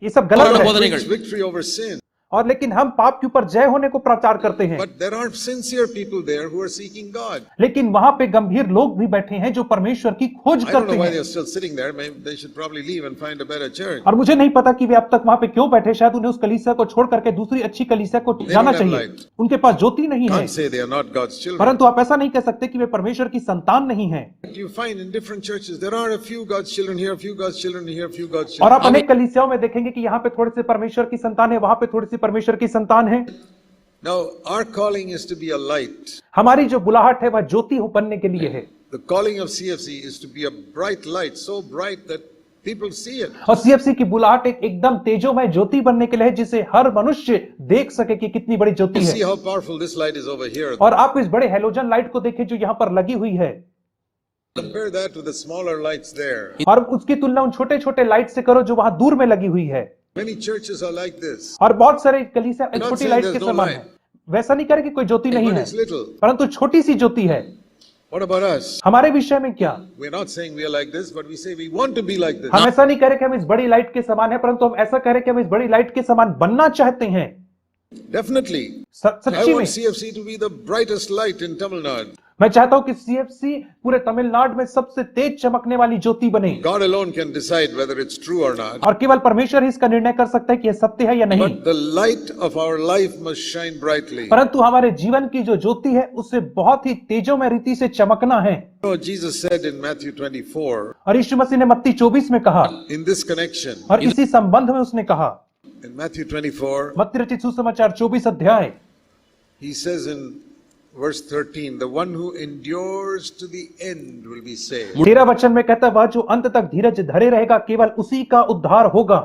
ये सब गलत है। Preach victory over sin. और लेकिन हम पाप के ऊपर जय होने को प्रचार करते हैं। But there are sincere people there who are seeking God. लेकिन वहां पे गंभीर लोग भी बैठे हैं जो परमेश्वर की खोज I don't करते know why हैं। they're still sitting there. Maybe they should probably leave and find a better church. और मुझे नहीं पता कि वे अब तक वहां पे क्यों बैठे, शायद उन्हें उस कलीसिया को छोड़ करके दूसरी अच्छी कलीसिया को जाना don't have चाहिए। light. उनके पास ज्योति नहीं है, Can't say they are not God's children. परंतु आप ऐसा नहीं कह सकते कि वे परमेश्वर की संतान नहीं है। You find in different churches there are a few God's children here, a few God's children here, a few God's और children. आप अनेक कलीसियाओं में देखेंगे कि यहाँ पे थोड़े से परमेश्वर की संतान है, वहां पे थोड़ी सी परमेश्वर की संतान है। Now our calling is to be a light. हमारी जो बुलाहट है वह ज्योति बनने के लिए है, The calling of CFC is to be a bright light, so bright that people see it. और सीएफसी की बुलाहट एकदम तेजोमय ज्योति बनने के लिए है जिसे हर मनुष्य देख सके कि कितनी बड़ी ज्योति You है। see how powerful this light is over here. और आप इस बड़े हेलोजन लाइट को देखें जो यहाँ पर लगी हुई है, Compare that with the smaller lights there. और उसकी तुलना उन छोटे छोटे लाइट से करो जो वहां दूर में लगी हुई है। Many churches are like this. और बहुत सारे कलीसिया I'm not छोटी saying लाइट there's के no समान light. है। वैसा नहीं करें कि कोई ज्योति नहीं but है, it's little. परंतु छोटी सी ज्योति है। What about us? हमारे विषय में क्या? We're not saying we are like this, but we say we want to be like this. हम ऐसा नहीं कह रहे कि हम इस बड़ी लाइट के समान है, परंतु हम ऐसा कह रहे कि हम इस बड़ी लाइट के समान बनना चाहते हैं। Definitely. I सच्ची में want CFC to be the brightest light in Tamil Nadu. मैं चाहता हूं कि सीएफसी पूरे तमिलनाडु में सबसे तेज चमकने वाली ज्योति बने, God alone can decide whether it's true or not. और केवल परमेश्वर ही इसका निर्णय कर सकता है कि यह सत्य है या नहीं। But the light of our life must shine brightly. परंतु हमारे जीवन की जो ज्योति है उससे बहुत ही तेजोमय रीति से चमकना है। So Jesus said in Matthew 24, और यीशु मसीह ने मत्ती 24 में कहा, in this connection, और इसी संबंध में उसने कहा, in Matthew 24, मत्ती रचित सुसमाचार 24 अध्याय, he says in verse 13, the one who endures to the end will be saved. 13 वचन में कहता है, वह जो अंत तक धीरज धरे रहेगा केवल उसी का उद्धार होगा।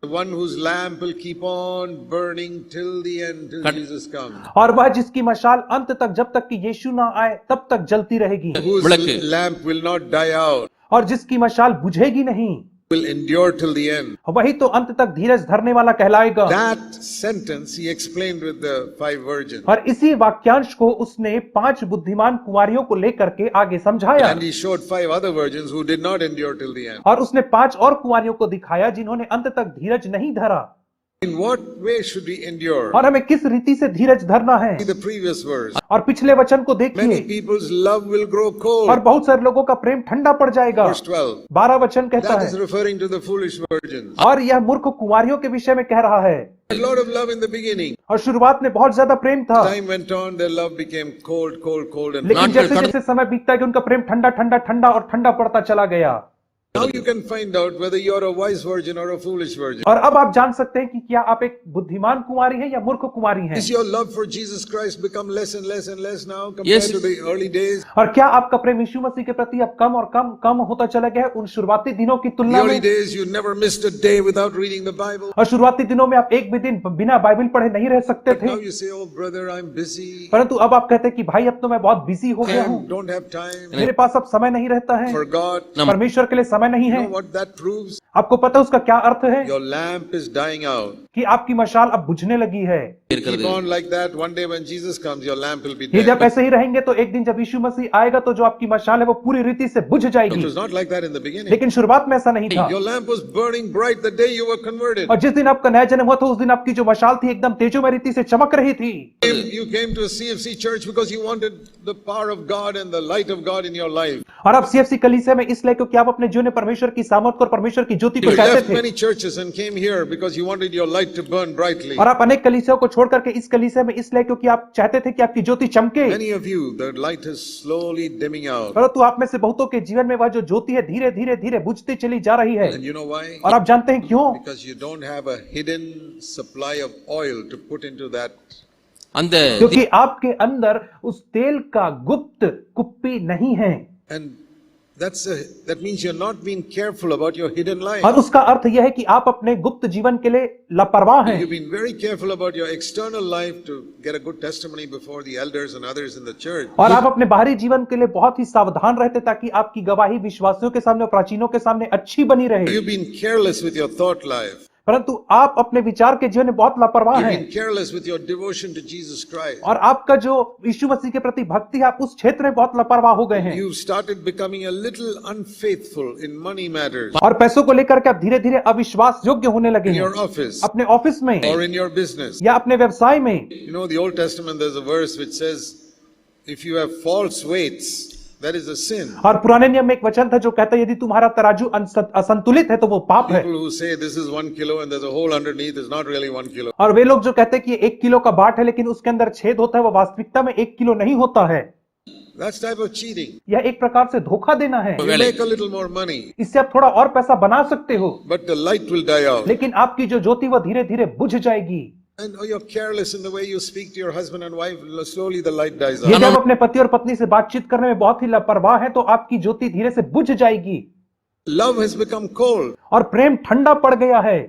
The one whose lamp will keep on burning till the end, till Jesus comes. और वह जिसकी मशाल अंत तक, जब तक कि यीशु ना आए तब तक जलती रहेगी, Whose lamp will not die out, और जिसकी मशाल बुझेगी नहीं, will endure till the end. वही तो अंत तक धीरज धरने वाला कहलाएगा। That sentence he explained with the 5 virgins. और इसी वाक्यांश को उसने 5 बुद्धिमान कुंवारियों को लेकर के आगे समझाया, And he showed 5 other virgins who did not endure till the end. और उसने 5 और कुंवारियों को दिखाया जिन्होंने अंत तक धीरज नहीं धरा। In what way should we endure? और हमें किस रीति से धीरज धरना है। See the previous verse. और पिछले वचन को Many देखिए, people's love will grow और cold. बहुत सारे लोगों का प्रेम ठंडा पड़ जाएगा। Verse 12. 12 वचन कहता That is है, referring to the foolish virgins. और यह मूर्ख कुंवारियों के विषय में कह रहा है। A lot of love in the beginning. और शुरुआत में बहुत ज्यादा प्रेम था, Time went on, their love became cold, cold, cold, and लेकिन जैसे जैसे समय बीतता है कि उनका प्रेम ठंडा ठंडा ठंडा और ठंडा पड़ता चला गया। now you can find out whether you're a wise virgin or a foolish virgin. और अब आप जान सकते हैं कि क्या आप एक बुद्धिमान कुंवारी हैं या मूर्ख कुंवारी हैं। Is your love for Jesus Christ become less and less and less now compared Yes. to the early days? और क्या आपका प्रेम यीशु मसीह के प्रति अब कम और कम कम होता चला गया है उन शुरुआती दिनों की The तुलना early में? days you never missed a day without reading the Bible. और शुरुआती दिनों में आप एक भी दिन बिना बाइबल पढ़े नहीं रह सकते थे, Now you say, oh brother, I'm busy परंतु अब आप कहते हैं कि भाई अब तो मैं बहुत बिजी हो गया हूँ, and don't have time मेरे पास अब समय नहीं रहता है, for God. परमेश्वर के लिए समय नहीं You है। know what that proves? आपको पता है उसका क्या अर्थ है? Your lamp is dying out. कि आपकी मशाल अब बुझने लगी है। Keep on like that. One day when Jesus comes, your lamp will be ये जब dead. ऐसे ही रहेंगे तो एक दिन जब यीशु मसीह आएगा तो जो आपकी मशाल है वो पूरी रीति से बुझ It जाएगी। was not like that in the beginning. लेकिन शुरुआत में ऐसा नहीं था। Your lamp was burning bright the day you were converted. और जिस दिन आपका नया जन्म हुआ था उस दिन आपकी जो मशाल थी एकदम तेजोमय रीति से चमक रही थी। You came to a CFC church because you wanted the power of God and the light of God in your life. और आप सीएफसी कलीसिया में इसलिए क्योंकि आप अपने जीवन में परमेश्वर की सामर्थ और परमेश्वर की ज्योति को You चाहते left थे। many churches and came here because you wanted your light to burn brightly. और आप अनेक कलीसियाओं को छोड़ करके इस कलीसिया में इसलिए क्योंकि आप चाहते थे कि आपकी ज्योति चमके। Many of you, the light is slowly dimming out. परंतु आप में से बहुतों के जीवन में वह जो ज्योति है धीरे धीरे धीरे बुझती चली जा रही है। And you know why? और आप जानते हैं क्यों? Because you don't have a hidden supply of oil to put into that. அந்த क्योंकि आपके अंदर उस तेल का गुप्त कुप्पी नहीं है। And that means you're not being careful about your hidden life. और उसका अर्थ यह है कि आप अपने गुप्त जीवन के लिए लापरवाह हैं। You've been very careful about your external life to get a good testimony before the elders and others in the church. और आप अपने बाहरी जीवन के लिए बहुत ही सावधान रहते ताकि आपकी गवाही विश्वासियों के सामने और प्राचीनों के सामने अच्छी बनी रहे। You've been careless with your thought life. परंतु आप अपने विचार के जीवन में बहुत लापरवाह You've हैं। been careless with your devotion to Jesus Christ. और आपका जो यीशु मसीह के प्रति भक्ति है आप उस क्षेत्र में बहुत लापरवाह हो गए हैं। You've started becoming a little unfaithful in money matters, और पैसों को लेकर के आप धीरे धीरे अविश्वास योग्य होने लगे in हैं your office अपने ऑफिस में or in your business. या अपने व्यवसाय में। You know, the Old Testament, there's a verse which says, if you have false weights, that is a sin. और पुराने नियम में एक वचन था जो कहता है यदि तुम्हारा तराजू असंतुलित है तो वो पाप है। People who say this is 1 kilo and there's a hole underneath is not really 1 kilo. और वे लोग जो कहते हैं कि 1 किलो का बाट है लेकिन उसके अंदर छेद होता है वो वास्तविकता में 1 किलो नहीं होता है। That's type of cheating. यह एक प्रकार से धोखा देना है। You make a little more money, इससे आप थोड़ा और पैसा बना सकते हो but the light will die out. लेकिन आपकी जो ज्योति वो धीरे धीरे बुझ जाएगी। And you're careless in the way you speak to your husband and wife, slowly the light dies ये out. जब अपने पति और पत्नी से बातचीत करने में बहुत ही लापरवाह है तो आपकी ज्योति धीरे से बुझ जाएगी। Love has become cold. और प्रेम ठंडा पड़ गया है।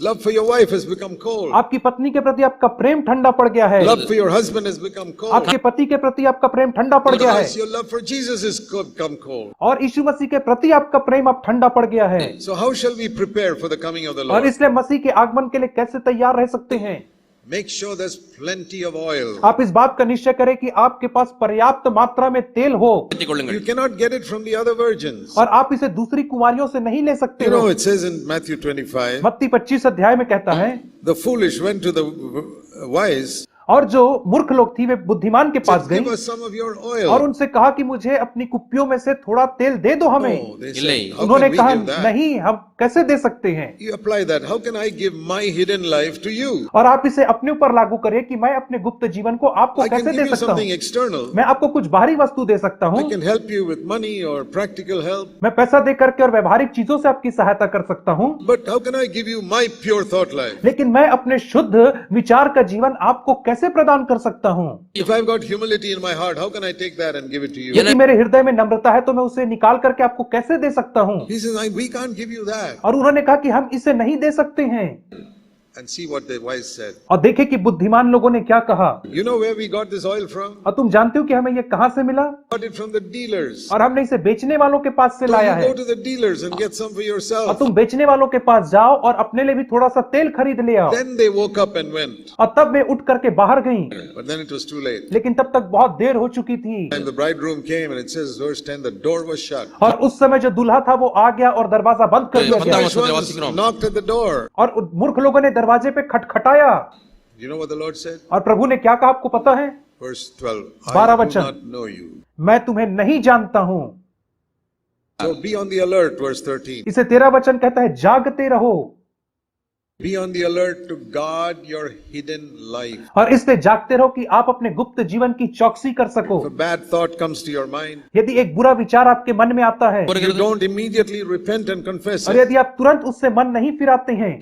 Love for your wife has become cold. आपकी पत्नी के प्रति आपका प्रेम ठंडा पड़ गया है। Love for your husband has become cold. आपके पति के प्रति आपका प्रेम ठंडा पड़ गया है। Because your love for Jesus has become cold. और यीशु मसीह के प्रति आपका प्रेम अब ठंडा पड़ गया है। So how shall we prepare for the coming of the और Lord? इसलिए मसीह के आगमन के लिए कैसे तैयार रह सकते हैं? Make sure there's plenty of oil. आप इस बात का निश्चय करें कि आपके पास पर्याप्त मात्रा में तेल हो You cannot get it from the other virgins. और आप इसे दूसरी कुमारियों से नहीं ले सकते You हो। know, it says in Matthew 25, मत्ती 25 अध्याय में कहता है, the foolish went to the wise, और जो मूर्ख लोग थी वे बुद्धिमान के पास said, गई give us some of your और oil. उनसे कहा कि मुझे अपनी कुप्पियों में से थोड़ा तेल दे दो हमें। Oh, they said, how उन्होंने can we कहा give that? नहीं, हम कैसे दे सकते हैं। You apply that. How can I give my hidden life to you? और आप इसे अपने ऊपर लागू करिए कि मैं अपने गुप्त जीवन को आपको I can कैसे give दे you सकता something हूँ। external. मैं आपको कुछ बाहरी वस्तु दे सकता हूँ, I can help you with money or practical help. मैं पैसा दे करके और व्यवहारिक चीजों से आपकी सहायता कर सकता हूँ, But how can I give you my pure thought life? लेकिन मैं अपने शुद्ध विचार का जीवन आपको कैसे प्रदान कर सकता हूँ। If I've got humility in my heart, how can I take that and give it to you? यदि मेरे हृदय में नम्रता है तो मैं उसे निकाल करके आपको कैसे दे सकता हूँ। He says, we can't give you that. और उन्होंने कहा कि हम इसे नहीं दे सकते हैं। And see what the wise said. और देखे कि बुद्धिमान लोगों ने क्या कहा। You know where we got this oil from? और तुम जानते हो कि हमें ये कहां से मिला? Got it from the dealers. और हमने इसे बेचने वालों के पास से So लाया you है। go to the dealers and get some for और yourself. तुम बेचने वालों के पास जाओ और अपने लिए भी थोड़ा सा तेल खरीद ले आओ। Then they woke up and went. और तब वे उठ करके बाहर गईं, But then it was too late. लेकिन तब तक बहुत देर हो चुकी थी। And the bridegroom came and it says, verse 10, the door was shut. और उस समय जो दूल्हा था वो आ गया और दरवाजा बंद कर दिया The गया। wise ones knocked at the door. और मूर्ख लोगों ने दरवाजे पे खटखटाया। You know what the Lord said? और प्रभु ने क्या कहा आपको पता है? Verse 12, 12 I do वचन। not know you. मैं तुम्हें नहीं जानता हूं। So be on the alert, verse 13. इसे 13 वचन कहता है, जागते रहो Be on the alert to guard your hidden life. और इससे जागते रहो कि आप अपने गुप्त जीवन की चौकसी कर सको। If a bad thought comes to your mind, यदि एक बुरा विचार आपके मन में आता है you don't immediately repent and confess और it. यदि आप तुरंत उससे मन नहीं फिराते हैं,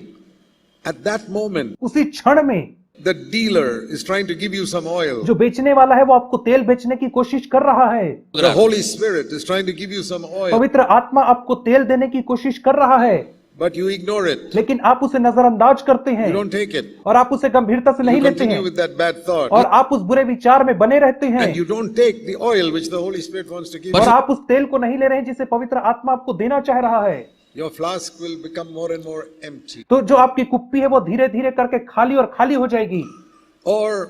At that moment, उसी क्षण में the dealer is trying to give you some oil. जो बेचने वाला है वो आपको तेल बेचने की कोशिश कर रहा है। The Holy Spirit is trying to give you some oil, पवित्र आत्मा आपको तेल देने की कोशिश कर रहा है, but you ignore it. लेकिन आप उसे नजरअंदाज करते हैं You don't take it. और आप उसे गंभीरता से नहीं You लेते continue हैं with that bad thought. और आप उस बुरे विचार में बने रहते हैं And you don't take the oil which the Holy Spirit wants to give और you. आप उस तेल को नहीं ले रहे हैं जिसे पवित्र आत्मा आपको देना चाह रहा है। Your flask will become more and more empty. तो जो आपकी कुप्पी है वो धीरे धीरे करके खाली और खाली हो जाएगी। Or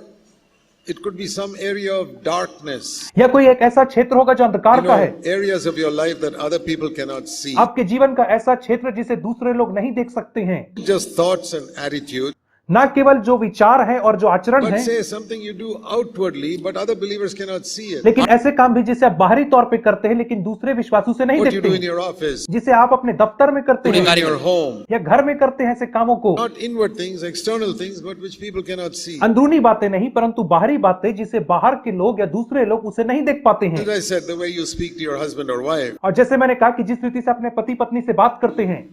it could be some area of darkness. या कोई एक ऐसा क्षेत्र होगा जो अंधकार You का know, है, areas of your life that other people cannot see. आपके जीवन का ऐसा क्षेत्र जिसे दूसरे लोग नहीं देख सकते हैं। Just thoughts and attitude. न केवल जो विचार है और जो आचरण But है, say something you do outwardly, but other believers cannot see it. लेकिन ऐसे काम भी जिसे आप बाहरी तौर पे करते हैं लेकिन दूसरे विश्वासू से नहीं What you देखते do in हैं, your office, जिसे आप अपने दफ्तर में करते in हैं your home. या घर में करते हैं, ऐसे कामों को। Not inward things, external things, but which people cannot see. अंदरूनी बातें नहीं परंतु बाहरी बातें जिसे बाहर के लोग या दूसरे लोग उसे नहीं देख पाते हैं। As I said, the way you speak to your husband or wife, और जैसे मैंने कहा कि जिस रीति से अपने पति पत्नी से बात करते हैं,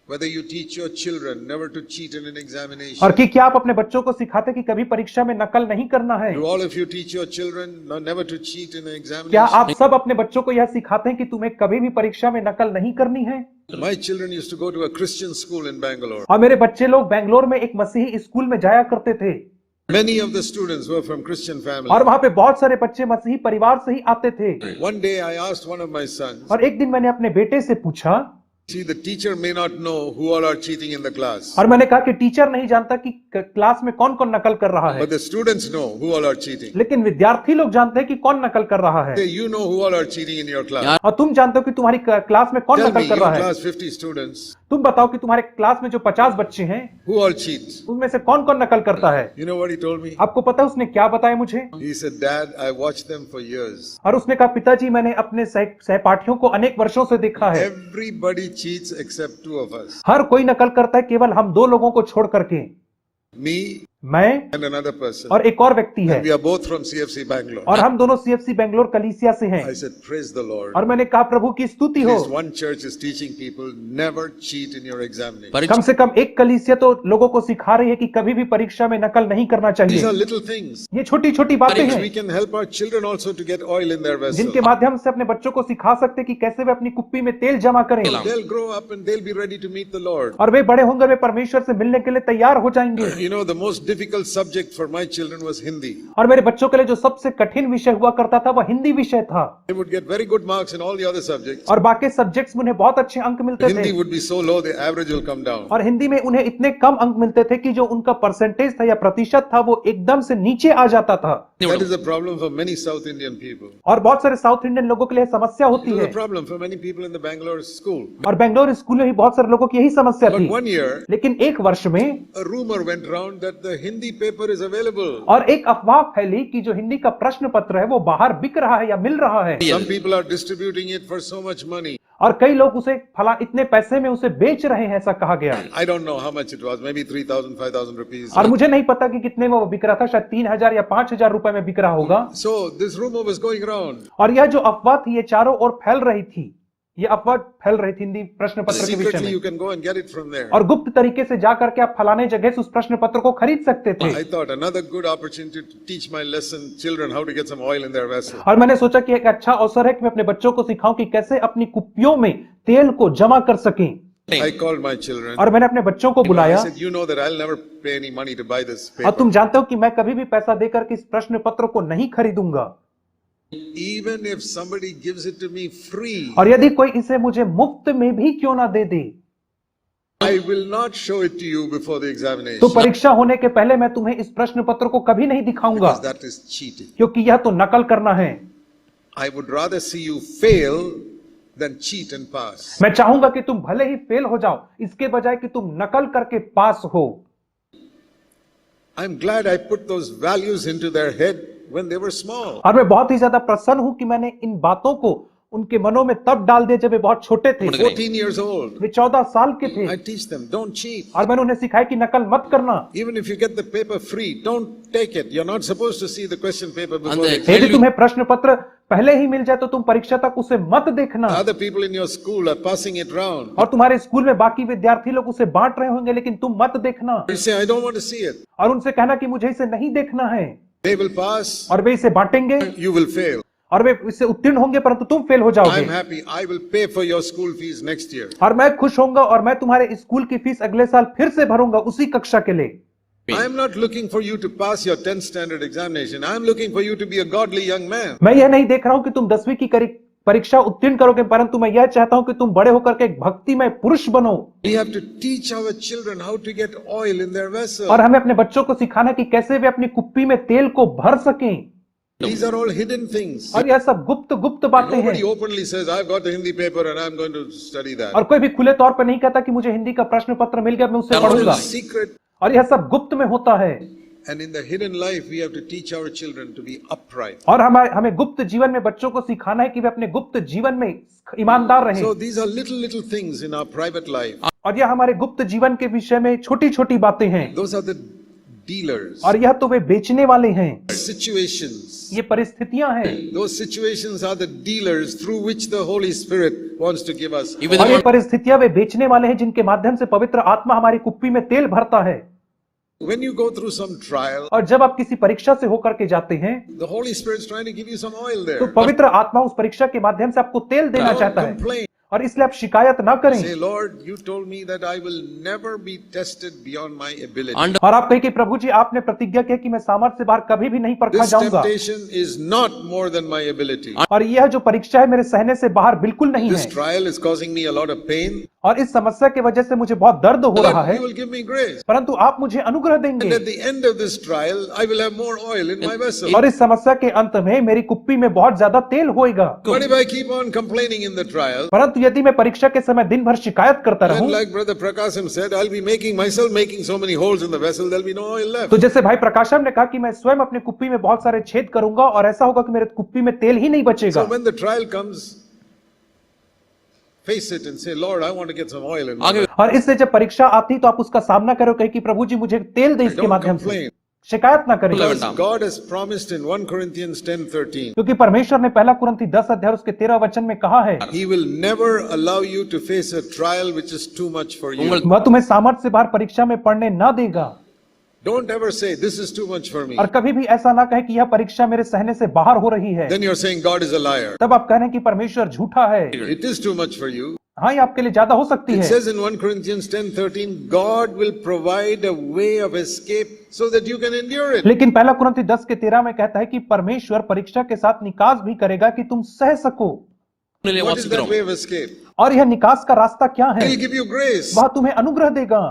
whether you teach your children never to cheat in an और examination. कि क्या आप अपने बच्चों को सिखाते कि कभी परीक्षा में नकल नहीं करना है? Do all of you teach your children never to cheat in an क्या examination? आप सब अपने बच्चों को यह सिखाते हैं कि तुम्हें कभी भी परीक्षा में नकल नहीं करनी है? My children used to go to a Christian school in Bangalore. और मेरे बच्चे लोग बेंगलोर में एक मसीही स्कूल में जाया करते थे Many of the students were from Christian और families. वहां पे बहुत सारे बच्चे मसीही परिवार से ही आते थे। One day I asked one of my sons, और एक दिन मैंने अपने बेटे से पूछा see, the teacher may not know who all are cheating in the class, और मैंने कहा कि टीचर नहीं जानता कि क्लास में कौन कौन नकल कर रहा है, but the students know who all are cheating. लेकिन विद्यार्थी लोग जानते हैं कि कौन नकल कर रहा है। Say, you know who all are cheating in your class. और तुम जानते हो कि तुम्हारी क्लास में कौन Tell me, नकल कर your रहा है। class 50 students, तुम बताओ कि तुम्हारे क्लास में जो 50 बच्चे हैं who all cheats? उनमें से कौन कौन नकल करता है। You know what he told me? आपको पता है उसने क्या बताया मुझे? He said, Dad, I watched them for years. और उसने कहा पिताजी मैंने अपने सहपाठियों को अनेक वर्षों से देखा है, Everybody cheats except two of us, हर कोई नकल करता है केवल हम दो लोगों को छोड़ करके, me मैं and another person. और एक और व्यक्ति है, And we are both from CFC Bangalore. और हम दोनों CFC बेंगलोर कलीसिया से हैं। I said, praise the Lord. और मैंने कहा प्रभु की स्तुति हो। At least one church is teaching people never cheat in your examination. कम से कम एक कलीसिया तो लोगों को सिखा रही है कि कभी भी परीक्षा में नकल नहीं करना These are चाहिए। little things. ये छोटी छोटी बातें We हैं can help our children also to get oil in their vessel. जिनके माध्यम से अपने बच्चों को सिखा सकते कि कैसे वे अपनी कुप्पी में तेल जमा करें They'll grow up and they'll be ready to meet the Lord. और वे बड़े होंगे, वे परमेश्वर से मिलने के लिए तैयार हो जाएंगे। You know, the most difficult subject for my children was Hindi. और मेरे बच्चों के लिए जो सबसे कठिन विषय हुआ करता था वह हिंदी विषय था। They would get very good marks in all the other subjects. और बाकी सब्जेक्ट्स में उन्हें बहुत अच्छे अंक मिलते थे। Hindi would be so low, the average will come down. और हिंदी में उन्हें इतने कम अंक मिलते थे कि जो उनका परसेंटेज था या प्रतिशत था वो एकदम से नीचे आ जाता था। That is a problem for many South Indian people. और बहुत सारे साउथ इंडियन लोगों के लिए समस्या होती It was है। a problem for many people in the Bangalore school. और बेंगलोर स्कूल में भी बहुत सारे लोगों की यही समस्या But थी। one year, लेकिन एक वर्ष में a rumor went round that the Hindi paper is available. और एक अफवाह फैली कि जो हिंदी का प्रश्न पत्र है वो बाहर बिक रहा है या मिल रहा है। Some people are distributing it for so much money. और कई लोग उसे फला इतने पैसे में उसे बेच रहे हैं, ऐसा कहा गया। I don't know how much it was, maybe 3,000, 5,000 rupees. और मुझे नहीं पता कि कितने में वो बिक रहा था, शायद 3,000 या 5,000 रुपए में बिक रहा होगा। So this rumor was going around. और यह जो अफवाह थी ये चारों ओर फैल रही थी। ये अफवाह फैल रही थी हिंदी प्रश्न पत्र के विषय Secretly, you में। can go and get it from there. और गुप्त तरीके से जा करके आप फलाने जगह से उस प्रश्न पत्र को खरीद सकते थे। I thought another good opportunity to teach my lesson children how to get some oil in their vessel. और मैंने सोचा कि एक अच्छा अवसर है कि मैं अपने बच्चों को सिखाऊं कि कैसे अपनी कुप्पियों में तेल को जमा कर सकें। I called my children. और मैंने अपने बच्चों को I बुलाया said, you know that I'll never pay any money to buy this और paper. तुम जानते हो कि मैं कभी भी पैसा देकर के इस प्रश्न पत्र को नहीं खरीदूंगा। Even if somebody gives it to me free, और यदि कोई इसे मुझे मुफ्त में भी क्यों ना दे दे I will not show it to you before the तो examination. परीक्षा होने के पहले मैं तुम्हें इस प्रश्न पत्र को कभी नहीं दिखाऊंगा, Because that is cheating. क्योंकि यह तो नकल करना है। I would rather see you fail than cheat and pass. मैं चाहूंगा कि तुम भले ही फेल हो जाओ इसके बजाय कि तुम नकल करके पास हो। I'm glad I put those values into their head when they were small. और मैं बहुत ही ज्यादा प्रसन्न हूं कि मैंने इन बातों को उनके मनों में तब डाल दिया जब वे बहुत छोटे थे। 14 years old. वे 14 साल के थे I teach them, don't cheat. और मैंने उन्हें सिखाया कि नकल मत करना। Even if you get the paper free, don't take it. You're not supposed to see the question paper before the And exam. यदि तुम्हें प्रश्न पत्र पहले ही मिल जाए तो तुम परीक्षा तक उसे मत देखना। Other people in your school are passing it round. और तुम्हारे स्कूल में बाकी विद्यार्थी लोग उसे बांट रहे होंगे लेकिन तुम मत देखना। You say, I don't want to see it. और उनसे कहना कि मुझे इसे नहीं देखना है। They will pass, और वे इसे बांटेंगे you will fail. और वे इससे उत्तीर्ण होंगे परंतु तुम फेल हो जाओगे। I'm happy. I will pay for your school fees next year. और मैं खुश होऊंगा और मैं तुम्हारे स्कूल की फीस अगले साल फिर से भरूंगा उसी कक्षा के लिए। I'm not looking for you to pass your 10th standard examination. I'm looking for you to be a godly young man. मैं यह नहीं देख रहा हूं कि तुम 10वीं की परीक्षा उत्तीर्ण करोगे, परंतु मैं यह चाहता हूं कि तुम बड़े होकर के एक भक्तिमय पुरुष बनो। We have to teach our children how to get oil in their vessel. और हमें अपने बच्चों को सिखाना कि कैसे वे अपनी कुप्पी में तेल को भर सकें। These are all hidden things. और यह सब गुप्त बातें हैं। Nobody openly says, I've got the Hindi paper and I'm going to study that. और कोई भी खुले तौर पर नहीं कहता कि मुझे हिंदी का प्रश्न पत्र मिल गया मैं उसे All पढ़ूंगा। secret. और यह सब गुप्त में होता है। And in the hidden life, we have to teach our children to be upright. और हमें गुप्त जीवन में बच्चों को सिखाना है कि वे अपने गुप्त जीवन में ईमानदार रहें। So these are little things in our private life. और यह हमारे गुप्त जीवन के विषय में छोटी छोटी बातें हैं। Those are the dealers. और यह तो वे बेचने वाले हैं। Situations. ये परिस्थितियां हैं। Those situations are the dealers through which the Holy Spirit wants to give us. Even और ये the परिस्थितियां वे बेचने वाले हैं जिनके माध्यम से पवित्र आत्मा हमारी कुप्पी में तेल भरता है। When you go through some trial, और जब आप किसी परीक्षा से होकर के जाते हैं the Holy Spirit's trying to give you some oil तो there. पवित्र आत्मा उस परीक्षा के माध्यम से आपको तेल देना Don't चाहता है। complain. और इसलिए आप शिकायत ना करें। Say, Lord, you told me that I will never be tested beyond my ability. and और आप कहें कि प्रभु जी आपने प्रतिज्ञा की कि मैं सामर्थ्य से बाहर कभी भी नहीं परखा This जाऊंगा। temptation is not more than my ability. और यह जो परीक्षा है मेरे सहने से बाहर बिल्कुल नहीं This है। trial is causing me a lot of pain. और इस समस्या की वजह से मुझे बहुत दर्द हो रहा है, You will give me grace. परंतु आप मुझे अनुग्रह And देंगे। at the end of this trial, I will have more oil in my vessel. और इस समस्या के अंत में मेरी कुप्पी में बहुत ज्यादा तेल होएगा। But if I keep on complaining in the trial, परंतु यदि मैं परीक्षा के समय दिन भर शिकायत करता and रहूं, like Brother Prakasham said, I'll be making myself making so many holes in the vessel, there'll be no oil left. तो जैसे भाई प्रकाशम ने कहा कि मैं स्वयं अपनी कुप्पी में बहुत सारे छेद करूंगा और ऐसा होगा कि मेरे कुप्पी में तेल ही नहीं बचेगा। So when the trial comes, face it and say, Lord, I want to get some oil in my आगे vessel. और इससे जब परीक्षा आती तो आप उसका सामना करो, कहे कि प्रभु जी मुझे तेल दे इसके Don't माध्यम से। complain. शिकायत ना करें, Because God has promised in 1 Corinthians 10:13, क्योंकि परमेश्वर ने पहला कुरिन्थी 10 अध्याय उसके 13 वचन में कहा है, He will never allow you to face a trial which is too much for you. उंगल- वह तुम्हें सामर्थ्य से बाहर परीक्षा में पढ़ने ना देगा। Don't ever say, this is too much for me. और कभी भी ऐसा ना कहे कि यह परीक्षा मेरे सहने से बाहर हो रही है। Then you're saying God is a liar. तब आप कह रहे हैं कि परमेश्वर झूठा है। It is too much for you. हाँ, ये आपके लिए ज्यादा हो सकती It है। says in 1 Corinthians 10:13, God will provide a way of escape so that you can endure it. लेकिन पहला कुरिन्थी 10:13 में कहता है कि परमेश्वर परीक्षा के साथ निकास भी करेगा कि तुम सह सको। நிலையை What is that வாசிக்கிறோம். way of escape? और यह निकास का रास्ता क्या है? He'll give you grace. वह तुम्हें अनुग्रह देगा।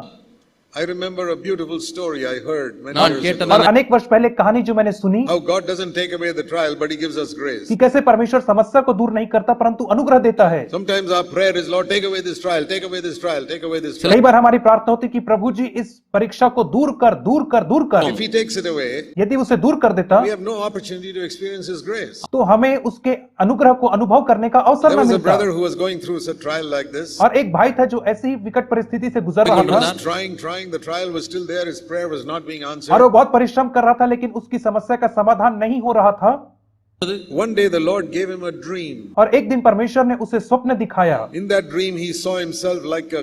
I remember a beautiful story I heard many நான் years கேட்ட ago. और अनेक वर्ष पहले एक कहानी जो मैंने सुनी How God doesn't take away the trial, but He gives us grace. कि कैसे परमेश्वर समस्या को दूर नहीं करता परंतु अनुग्रह देता है। Sometimes our prayer is, Lord, take away this trial, take away this trial, take away this trial. कई बार हमारी प्रार्थना होती कि प्रभु जी इस परीक्षा को दूर कर, दूर कर, दूर कर। If He takes it away, यदि उसे दूर कर देता we have no opportunity to experience His grace. तो हमें उसके अनुग्रह को अनुभव करने का अवसर There न was a मिलता। brother who was going through a trial like this. और एक भाई था जो ऐसी ही विकट परिस्थिति से गुजर रहा He था was trying, the trial was still there, his prayer was not being और answered. वो बहुत परिश्रम कर रहा था लेकिन उसकी समस्या का समाधान नहीं हो रहा था। One day the Lord gave him a dream. और एक दिन परमेश्वर ने उसे स्वप्न दिखाया। In that dream he saw himself like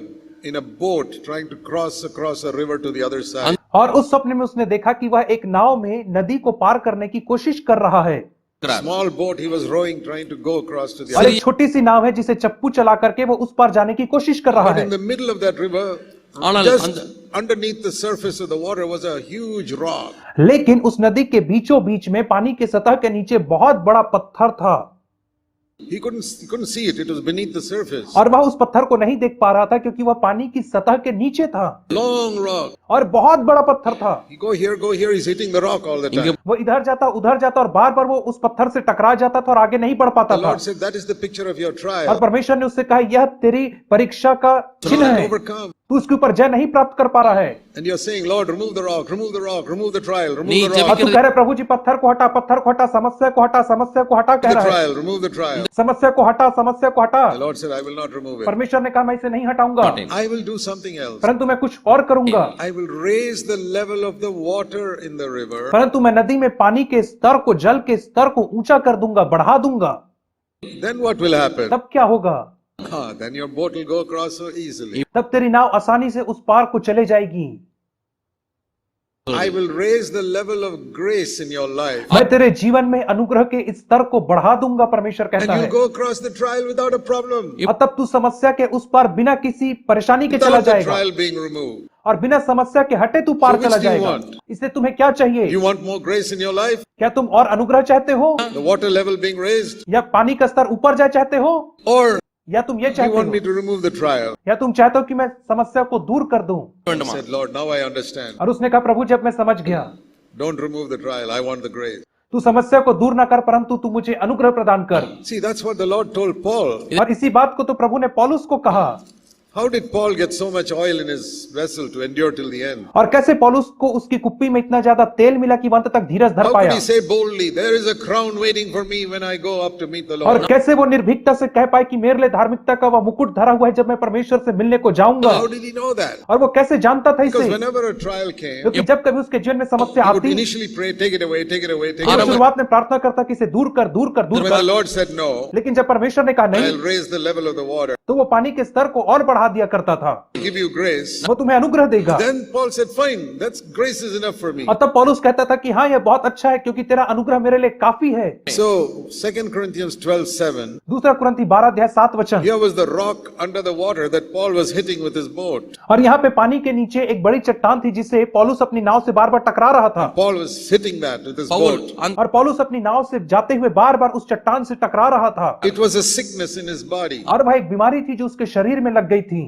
in a boat trying to cross across a river to the other side. और उस स्वप्न में उसने देखा कि वह एक नाव में नदी को पार करने की कोशिश कर रहा है। Small boat he was rowing trying to go across to the और other एक छोटी सी नाव है जिसे चप्पू चला करके वो उस पार जाने की कोशिश कर रहा But है। in the middle of that river, ஆனால் just underneath the surface of the water was a huge rock. लेकिन उस नदी के बीचों बीच में पानी के सतह के नीचे बहुत बड़ा पत्थर था He couldn't see it. It was beneath the surface. और वह उस पत्थर को नहीं देख पा रहा था क्योंकि वह पानी की सतह के नीचे था Long rock. और बहुत बड़ा पत्थर था। He go here. He's hitting the rock all the time. वो इधर जाता उधर जाता और बार बार वो उस पत्थर से टकरा जाता था और आगे नहीं बढ़ पाता The था। Lord said, that is the picture of your और trial. परमेश्वर ने उससे कहा यह तेरी परीक्षा का You चिन्ह can't है, overcome. तू उसके ऊपर जय नहीं प्राप्त कर पा रहा है। And you're saying, Lord, remove the rock, remove the rock, remove the trial, remove नहीं, the जब rock. और तू कह रहे प्रभु जी पत्थर को हटा, पत्थर को हटा, समस्या को हटा, समस्या को हटा कह The रहा है, trial, remove the trial. समस्या को हटा, समस्या को हटा। The Lord said, I will not remove it. परमेश्वर ने कहा मैं इसे नहीं हटाऊंगा I will do something else. परंतु मैं कुछ और करूंगा। I will raise the level of the water in the river. परंतु मैं नदी में पानी के स्तर को, जल के स्तर को ऊंचा कर दूंगा, बढ़ा दूंगा। Then what will happen? तब क्या होगा? Then your boat will go across so easily. तब तेरी नाव आसानी से उस पार को चले जाएगी। I will raise the level of grace in your life. मैं तेरे जीवन में अनुग्रह के इस स्तर को बढ़ा दूंगा, परमेश्वर And कहता you'll है। go across the trial without a problem. और तब तू समस्या के उस पार बिना किसी परेशानी के चला Without the जाएगा trial being removed. और बिना समस्या के हटे तू पार So which चला do you जाएगा। want? इसलिए तुम्हें क्या चाहिए? You want more grace in your life? क्या तुम और अनुग्रह चाहते हो The water level being raised? या पानी का स्तर ऊपर जाए चाहते हो Or या तुम ये you चाहते want me हो to remove the trial? या तुम चाहते हो कि मैं समस्या को दूर कर दूं? He வேண்டுமா? said, Lord, now I understand. और उसने कहा प्रभु जब मैं समझ गया, Don't remove the trial. I want the grace. तू समस्या को दूर ना कर परंतु तू मुझे अनुग्रह प्रदान कर। See, that's what the Lord told Paul. और इसी बात को तो प्रभु ने पौलुस को कहा। How did Paul get so much oil in his vessel to endure till the end? और कैसे पौलुस को उसकी कुप्पी में इतना ज्यादा तेल मिला कि वह अंत तक धीरज धर How could पाया? he say boldly, there is a crown waiting for me when I go up to meet the और Lord? कैसे वो निर्भीकता से कह पाए कि मेरे लिए धार्मिकता का वह मुकुट धरा हुआ है जब मैं परमेश्वर से मिलने को जाऊंगा? How did he know that? और वो कैसे जानता था Because इसे? whenever a trial came, क्योंकि जब कभी उसके जीवन में समस्या he would आती initially pray, take it away, take it away, take तो it वो away. शुरुआत में प्रार्थना करता कि इसे दूर कर, दूर कर, दूर When the कर। Lord said no, लेकिन जब परमेश्वर ने कहा नहीं I'll raise the level of the water, तो वो पानी के स्तर को और बढ़ा दिया करता था। give you grace. वो तुम्हें अनुग्रह देगा। Then Paul said, fine, that's grace is enough for me. और तब पौलुस कहता था कि हाँ यह बहुत अच्छा है क्योंकि तेरा अनुग्रह मेरे लिए काफी है। So, 2 Corinthians 12:7, दूसरा कुरिन्थी 12:7 here was the rock under the water that Paul was hitting with his boat. और यहाँ पे पानी के नीचे एक बड़ी चट्टान थी जिसे पौलुस अपनी नाव से बार बार टकरा रहा था। Paul was hitting that with his Pavul boat. அந்த और पौलुस अपनी नाव से जाते हुए बार बार उस चट्टान से टकरा रहा था It was a sickness in his body. और वह एक बीमारी थी जो उसके शरीर में लग गई थी।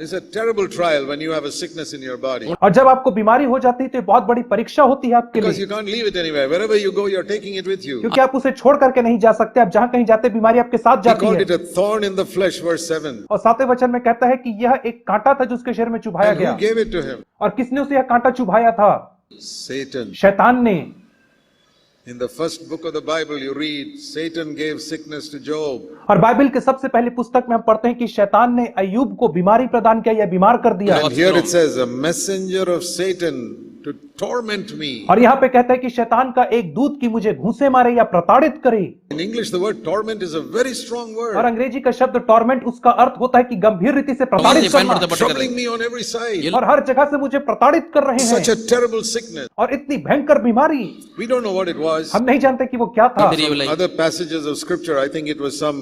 It's a terrible trial when you have a sickness in your body. और जब आपको बीमारी हो जाती है तो ये बहुत बड़ी परीक्षा होती है आपके Because लिए, you can't leave it anywhere. Wherever you go, you're taking it with you. क्योंकि आप उसे छोड़ करके नहीं जा सकते। आप जहां कहीं जाते बीमारी आपके साथ He जाती called है। it a thorn in the flesh, verse 7. और 7वें वचन में कहता है कि यह एक कांटा था जो उसके शरीर में चुभाया And गया। who gave it to him? और किसने उसे यह कांटा चुभाया था? Satan. शैतान ने। In the first book of the Bible, you read, Satan gave sickness to Job. और बाइबल के सबसे पहली पुस्तक में हम पढ़ते हैं कि शैतान ने अय्यूब को बीमारी प्रदान किया या बीमार कर दिया। And here it says, a messenger of Satan to torment me. और यहाँ पे कहता है कि शैतान का एक दूत की मुझे घूंसे मारे या प्रताड़ित करे। In English, the word torment is a very strong और word. अंग्रेजी का शब्द टॉर्मेंट उसका अर्थ होता है कि गंभीर रीति से प्रताड़ित करना। பயன்படுத்தப்பட்டிருக்கிறது Troubling me on every side. और हर जगह से मुझे प्रताड़ित कर रहे Such हैं a terrible sickness. और इतनी भयंकर बीमारी, We don't know what it was. हम नहीं जानते कि वो क्या था। தெரியவில்லை Other passages of scripture, I think it was some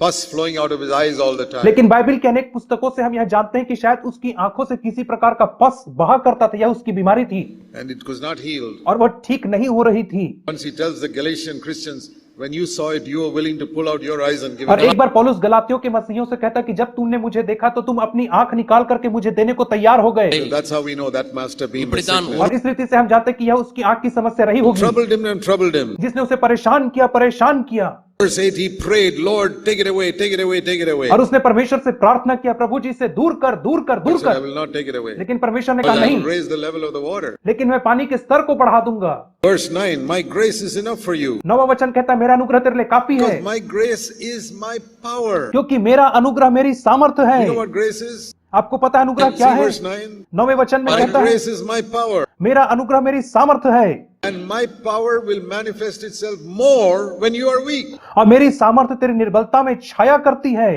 pus flowing out of his eyes all the time. लेकिन बाइबल के अनेक पुस्तकों से हम यह जानते हैं कि शायद उसकी आंखों से किसी प्रकार का पस बहा करता था, यह उसकी बीमारी थी And it was not healed. और वह ठीक नहीं हो रही थी। Once he tells the Galatian Christians, when you saw it, you were willing to pull out your eyes and give और it एक up. बार पौलुस गलातियों के मसीहियों से कहता कि जब तुमने मुझे देखा तो तुम अपनी आंख निकाल करके मुझे देने को तैयार हो गए। So that's how we know that must have been the இப்படித்தான் sickness. और इस रीति से हम जानते हैं कि यह उसकी आंख की समस्या रही होगी, Troubled him and troubled him. जिसने उसे परेशान किया। Verse 8, he prayed, Lord, take it away, take it away, take it away. और उसने परमेश्वर से प्रार्थना किया, प्रभु जी से दूर कर दूर कर दूर He said, I कर। will not take it away. लेकिन परमेश्वर ने But कहा I नहीं, will raise the level of the water. लेकिन मैं पानी के स्तर को बढ़ा दूंगा। Verse 9, my grace is enough for you. 9वां वचन कहता है मेरा अनुग्रह तेरे लिए काफी है, Because my grace is my power. क्योंकि मेरा अनुग्रह मेरी सामर्थ्य है। You know what grace is? आपको पता है अनुग्रह See क्या है? verse 9. 9वें वचन में My कहता है grace is my power. मेरा अनुग्रह मेरी सामर्थ्य है And my power will manifest itself more when you are weak. और मेरी सामर्थ्य तेरी निर्बलता में छाया करती है।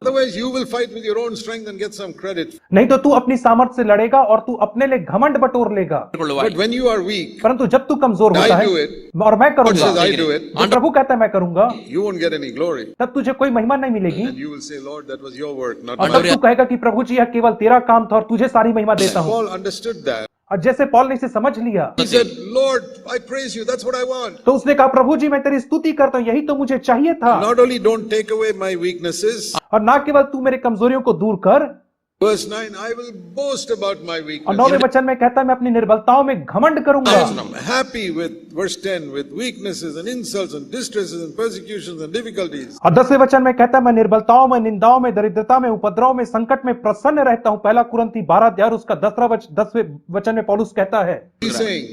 Otherwise, you will fight with your own strength and get some credit. नहीं तो तू अपनी सामर्थ्य से लड़ेगा और तू अपने लिए घमंड बटोर लेगा, கொள்ளுவாய். But when you are weak, परंतु जब तू कमजोर होता I है do it. और मैं God करूंगा, says, I do it. जब प्रभु कहता है मैं करूंगा, You won't get any glory. तब तुझे कोई महिमा नहीं मिलेगी And you will say, Lord, that was your work, not और तब mine. तू कहेगा कि प्रभु जी यह केवल तेरा काम था और तुझे सारी महिमा देता हूँ। Paul understood that. और जैसे पौल ने इसे समझ लिया He said, Lord, I praise you. That's what I want. तो उसने कहा प्रभु जी मैं तेरी स्तुति करता हूँ, यही तो मुझे चाहिए था। Not only don't take away my weaknesses. और ना केवल तू मेरे कमजोरियों को दूर कर, Verse 9, I will boast about my और weakness. 9वें वचन में कहता है मैं अपनी निर्बलताओं में घमंड करूंगा। I'm happy with verse 10 with weaknesses and insults and distresses and persecutions and difficulties. और 10वें वचन में कहता है मैं निर्बलताओं में, निंदाओं में, दरिद्रता में, उपद्रव में, संकट में प्रसन्न रहता हूँ। पहला कुरिन्थी 12 अध्याय उसका 10वें वचन में पौलुस कहता है, He's saying,